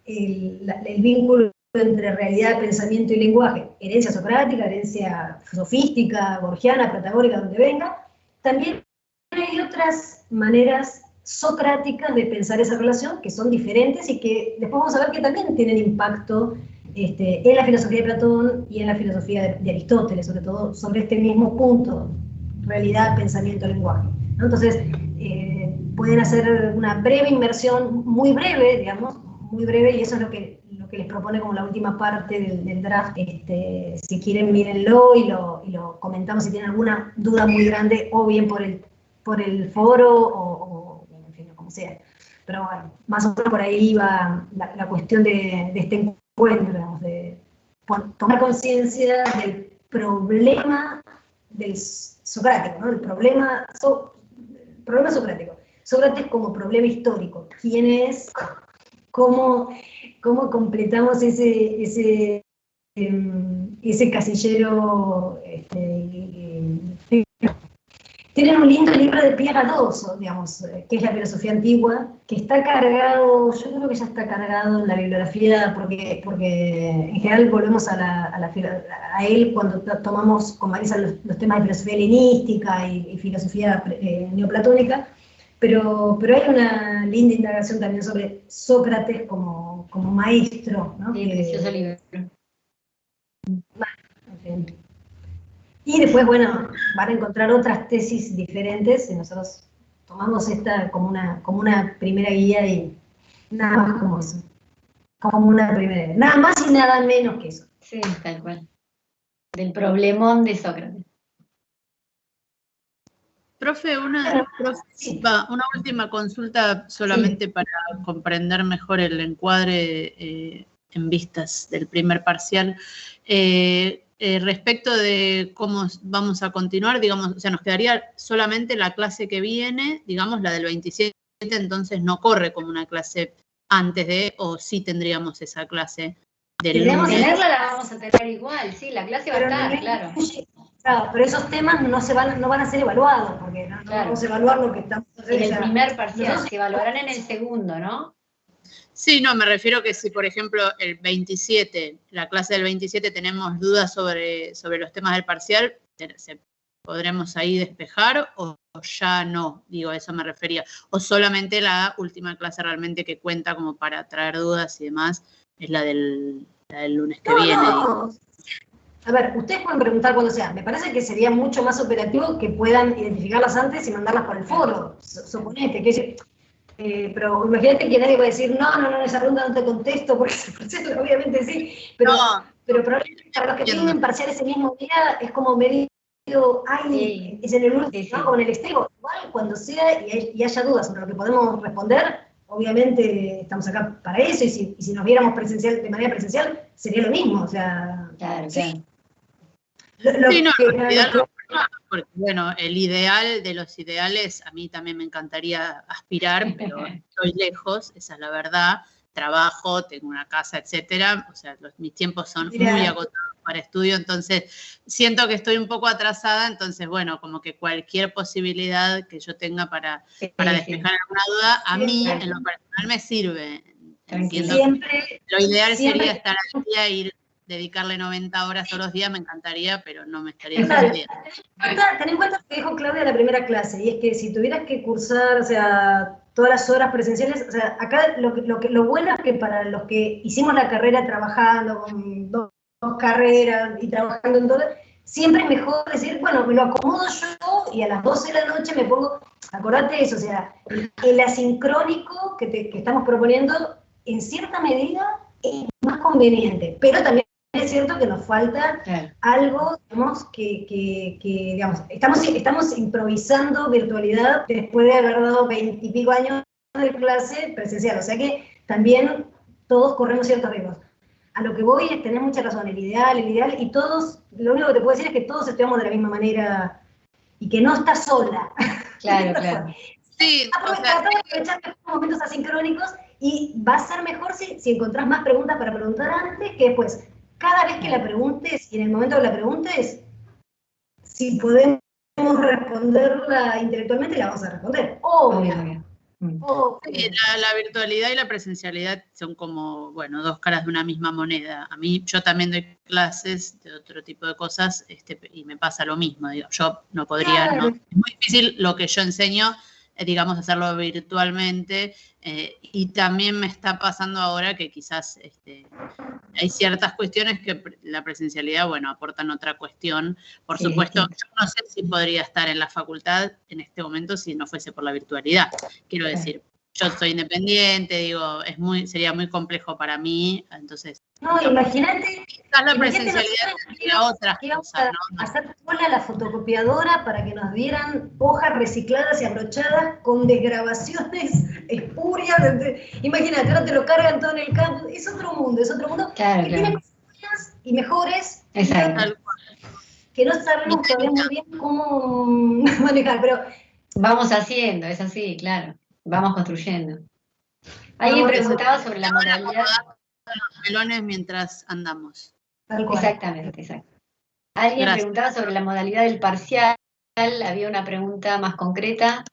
el vínculo entre realidad, pensamiento y lenguaje, herencia socrática, herencia sofística, gorgiana, platagórica, donde venga, también hay otras maneras socráticas de pensar esa relación que son diferentes y que después vamos a ver que también tienen impacto en la filosofía de Platón y en la filosofía de Aristóteles, sobre todo sobre este mismo punto, realidad, pensamiento, lenguaje, ¿no? Entonces, pueden hacer una breve inmersión, muy breve, digamos, muy breve, y eso es lo que les propone como la última parte del draft. Si quieren, mírenlo y lo comentamos si tienen alguna duda muy grande, o bien por el foro, o en fin, como sea. Pero bueno, más o menos por ahí va la cuestión de este encuentro, digamos, de tomar conciencia del problema del socrático, ¿no? El problema socrático. Sócrates como problema histórico. ¿Quién es? ¿Cómo completamos ese casillero? Tienen un lindo libro de Pierre Hadot, digamos, que es la filosofía antigua, que está cargado, yo creo que ya está cargado en la bibliografía, porque en general volvemos a él cuando tomamos con Marisa los temas de filosofía helenística y filosofía neoplatónica. Pero hay una linda indagación también sobre Sócrates como maestro, ¿no? Sí, precioso libro. Y después, bueno, van a encontrar otras tesis diferentes, y nosotros tomamos esta como una primera guía y nada más como eso. Como una primera guía. Nada más y nada menos que eso. Sí, tal cual. Del problemón de Sócrates. Profe, una última consulta solamente para comprender mejor el encuadre en vistas del primer parcial. Respecto de cómo vamos a continuar, digamos, o sea, nos quedaría solamente la clase que viene, digamos, la del 27, entonces no corre como una clase antes de, o sí tendríamos esa clase del lunes. Tenerla la vamos a tener igual, sí, la clase va a estar, claro. Claro, pero esos temas no van a ser evaluados, porque no vamos a evaluar lo que estamos haciendo. En el primer parcial, se evaluarán en el segundo, ¿no? Sí, no, me refiero que si, por ejemplo, el 27, la clase del 27, tenemos dudas sobre los temas del parcial, ¿podremos ahí despejar o ya no? Digo, a eso me refería. O solamente la última clase realmente que cuenta como para traer dudas y demás, es la del lunes que viene. No. A ver, ustedes pueden preguntar cuando sea. Me parece que sería mucho más operativo que puedan identificarlas antes y mandarlas por el foro. Suponete, pero imagínate que nadie va a decir, no, esa pregunta no te contesto, porque obviamente sí, pero probablemente para los que tienen parcial ese mismo día es como medio, es en el último, ¿no? Como en el extremo. Igual cuando sea y haya dudas sobre lo que podemos responder, obviamente estamos acá para eso, y si nos viéramos de manera presencial, sería lo mismo, o sea, claro. Porque, bueno, el ideal de los ideales, a mí también me encantaría aspirar, pero estoy lejos, esa es la verdad. Trabajo, tengo una casa, etcétera. O sea, mis tiempos son muy agotados para estudio, entonces siento que estoy un poco atrasada, entonces, bueno, como que cualquier posibilidad que yo tenga para despejar alguna duda, a mí, en lo personal, me sirve. Entiendo que lo ideal sería estar al día e ir dedicarle 90 horas todos los días, me encantaría, pero no me estaría sucediendo. Ten en cuenta lo que dijo Claudia en la primera clase, y es que si tuvieras que cursar, o sea, todas las horas presenciales, o sea, acá lo bueno es que para los que hicimos la carrera trabajando con dos carreras y trabajando en todo, siempre es mejor decir, bueno, me lo acomodo yo y a las 12 de la noche me pongo, acordate de eso, o sea, el asincrónico que estamos proponiendo, en cierta medida, es más conveniente, pero también es cierto que nos falta algo, digamos, digamos, estamos improvisando virtualidad después de haber dado 20 y pico años de clase presencial, o sea que también todos corremos ciertos riesgos. A lo que voy es tener mucha razón, el ideal, y todos, lo único que te puedo decir es que todos estudiamos de la misma manera y que no estás sola. Claro. Sí, aprovechar estos momentos asincrónicos y va a ser mejor si encontrás más preguntas para preguntar antes que después. Cada vez que la preguntes, y en el momento que la preguntes, si podemos responderla intelectualmente, la vamos a responder. Obvio. Sí, la virtualidad y la presencialidad son como, bueno, dos caras de una misma moneda. A mí, yo también doy clases de otro tipo de cosas, y me pasa lo mismo. Digo, yo no podría, es muy difícil lo que yo enseño, digamos, hacerlo virtualmente, y también me está pasando ahora que quizás hay ciertas cuestiones que la presencialidad, bueno, aportan otra cuestión. Por supuesto, yo no sé si podría estar en la facultad en este momento si no fuese por la virtualidad. Quiero decir, yo soy independiente, digo, sería muy complejo para mí, entonces... No, imagínate... Quizás la presencialidad sería otra cosa, ¿no? Hacer cola a la fotocopiadora para que nos dieran hojas recicladas y abrochadas con desgrabaciones espurias. Imagínate, ahora te lo cargan todo en el campo. Es otro mundo que tiene cosas buenas y mejores. Exacto. Que no sabemos todavía muy bien cómo manejar, pero... Vamos haciendo, es así, claro. Vamos construyendo. Alguien preguntaba sobre la modalidad... Los melones mientras andamos. Exactamente, exacto. Alguien preguntaba sobre la modalidad del parcial, había una pregunta más concreta.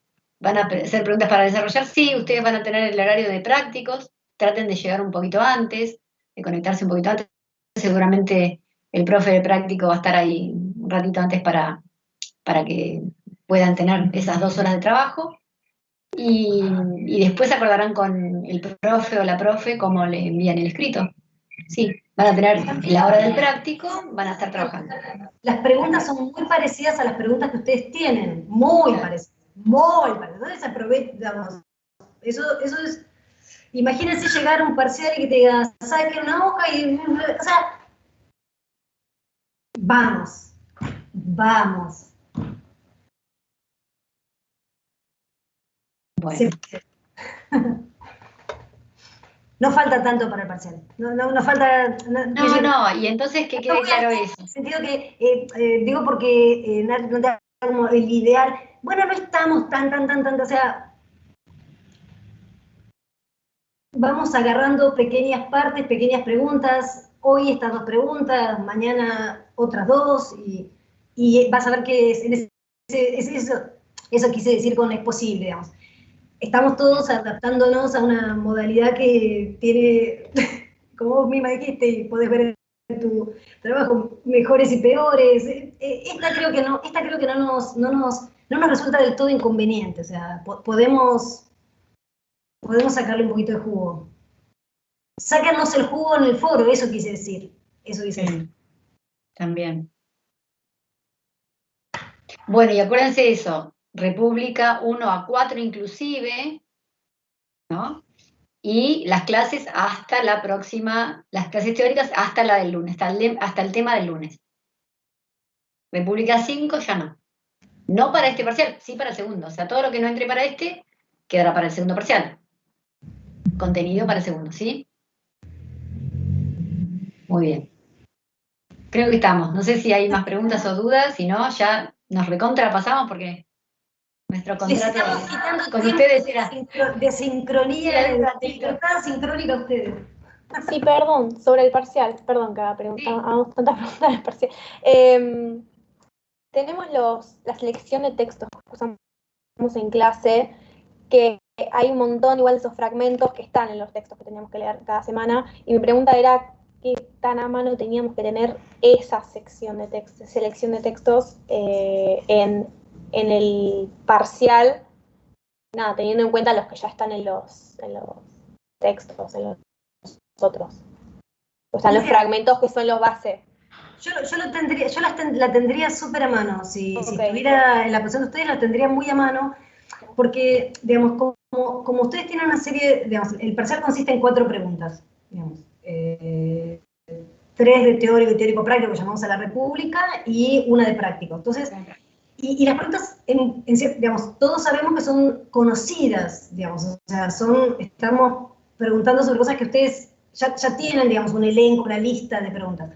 ¿Van a hacer preguntas para desarrollar? Sí, ustedes van a tener el horario de prácticos, traten de llegar un poquito antes, de conectarse un poquito antes. Seguramente el profe de práctico va a estar ahí un ratito antes para que puedan tener esas 2 horas de trabajo. Y después se acordarán con el profe o la profe cómo le envían el escrito. Sí, van a tener la hora del práctico, van a estar trabajando. Las preguntas son muy parecidas a las preguntas que ustedes tienen, muy parecidas. Entonces aprovechamos. Eso es. Imagínense llegar a un parcial y que te diga, saque una hoja y. O sea. Vamos. Bueno. No falta tanto para el parcial. No falta... No, y entonces que quede claro eso. En el sentido que, digo porque Nati plantea como el ideal. Bueno, no estamos tan, o sea... Vamos agarrando pequeñas partes, pequeñas preguntas. Hoy estas 2 preguntas, mañana otras 2, y vas a ver que eso quise decir con es posible, digamos. estamos todos adaptándonos a una modalidad que tiene, como vos misma dijiste, y podés ver en tu trabajo, mejores y peores. Esta creo que no nos resulta del todo inconveniente, o sea, podemos sacarle un poquito de jugo. Sácanos el jugo en el foro, eso quise decir. También. Bueno, y acuérdense de eso, República 1 a 4 inclusive, ¿no? Y las clases hasta la próxima, las clases teóricas hasta la del lunes, hasta el tema del lunes. República 5 ya no. No para este parcial, sí para el segundo. O sea, todo lo que no entre para este, quedará para el segundo parcial. Contenido para el segundo, ¿sí? Muy bien. Creo que estamos. No sé si hay más preguntas o dudas, si no, ya nos recontrapasamos porque nuestro contrato con ustedes era... De sincronía, estaba sincrónica ustedes. Sí, perdón, sobre el parcial, perdón que hagamos tantas preguntas del parcial. Tenemos la selección de textos que usamos en clase, que hay un montón igual de esos fragmentos que están en los textos que teníamos que leer cada semana, y mi pregunta era qué tan a mano teníamos que tener esa selección de textos en el parcial, nada, teniendo en cuenta los que ya están en los textos, en los otros. O sea, los fragmentos que son los bases. Yo la tendría súper a mano. Si estuviera en la posición de ustedes, la tendría muy a mano, porque, digamos, como ustedes tienen una serie, digamos, el parcial consiste en 4 preguntas, digamos. 3 de teórico y teórico-práctico, que llamamos a la República, y 1 de práctico. Entonces, y las preguntas, digamos, todos sabemos que son conocidas, digamos, o sea, estamos preguntando sobre cosas que ustedes ya tienen, digamos, un elenco, una lista de preguntas.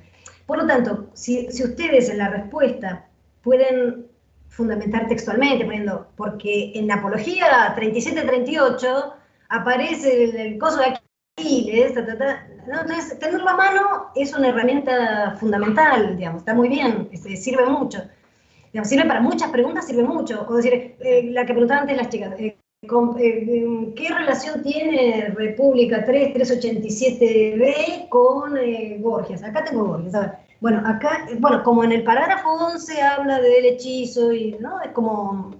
Por lo tanto, si ustedes en la respuesta pueden fundamentar textualmente, poniendo, porque en Apología 37-38 aparece el coso de Aquiles, ¿no? Entonces, tenerlo a mano es una herramienta fundamental, digamos, está muy bien, sirve mucho. Digamos, sirve para muchas preguntas, sirve mucho. O decir, la que preguntaban antes las chicas, ¿qué relación tiene República 387b con Borgias? Acá tengo Borgias, a ver. Bueno, acá, como en el parágrafo 11 habla del hechizo, ¿no? Es como,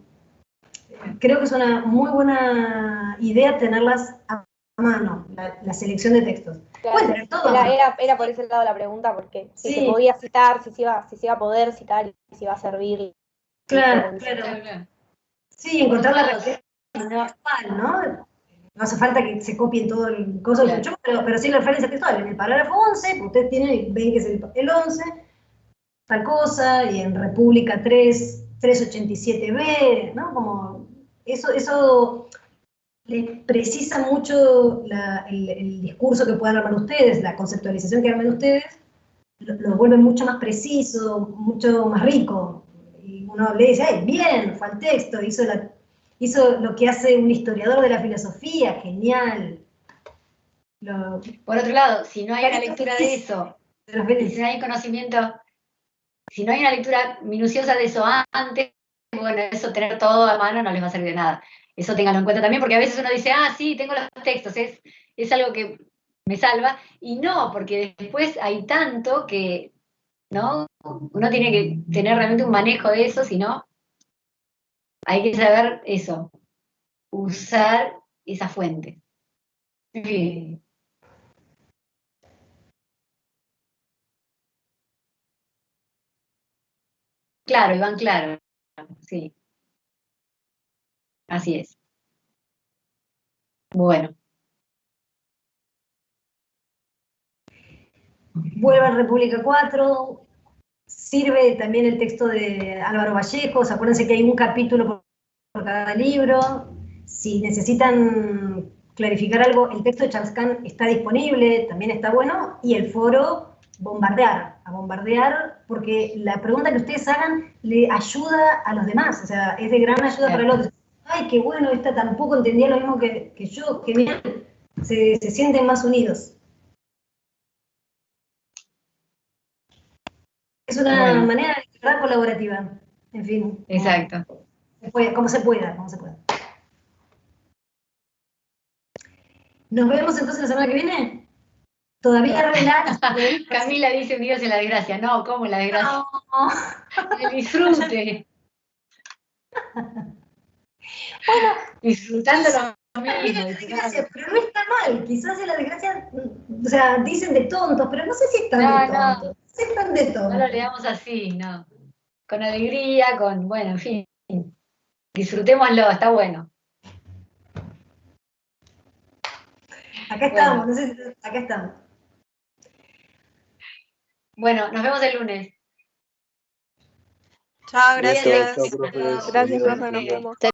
creo que es una muy buena idea tenerlas a mano, la selección de textos. Claro, era por ese lado la pregunta, porque si se podía citar, si se iba a poder citar y si iba a servir. Claro. Sí, encontrar la referencia, ¿no? No hace falta que se copien todo el coso del hecho, pero sí la referencia textual. En el parágrafo 11, ustedes ven que es el 11, tal cosa, y en República 387b, ¿no? Como eso les precisa mucho el discurso que puedan armar ustedes, la conceptualización que armen ustedes, lo vuelve mucho más preciso, mucho más rico. Y uno le dice, ¡ay, bien! Fue al texto, hizo lo que hace un historiador de la filosofía, genial. Por otro lado, si no hay una lectura de eso, y si no hay conocimiento, si no hay una lectura minuciosa de eso antes, bueno, eso tener todo a mano no les va a servir de nada. Eso ténganlo en cuenta también, porque a veces uno dice, sí, tengo los textos, es algo que me salva, y no, porque después hay tanto que, ¿no? Uno tiene que tener realmente un manejo de eso, si no, hay que saber eso, usar esa fuente. Sí. Claro, Iván, claro, sí. Así es. Bueno. Vuelve a República 4, sirve también el texto de Álvaro Vallejos, acuérdense que hay un capítulo por cada libro. Si necesitan clarificar algo, el texto de Charscan está disponible, también está bueno, y el foro, a bombardear, porque la pregunta que ustedes hagan le ayuda a los demás, o sea, es de gran ayuda para el otro. ¡Ay, qué bueno! Esta tampoco entendía lo mismo que yo, genial. Se sienten más unidos. Es una manera de estar colaborativa, en fin. Exacto. Como se pueda. Nos vemos entonces la semana que viene. Todavía relax. Camila dice unidos en la desgracia. No, ¿cómo en la desgracia? No. El disfrute. Bueno, disfrutando lo mismo. Desgracia, pero no está mal. Quizás en la desgracia, o sea, dicen de tontos, pero no sé si están de tontos. No sé si están de tontos. No lo leamos así, no. Con alegría, bueno, en fin. Disfrutémoslo, está bueno. Acá estamos, no sé si acá estamos. Bueno, nos vemos el lunes. Chao, gracias. Chao, profes. Gracias, Adiós. profe, nos vemos.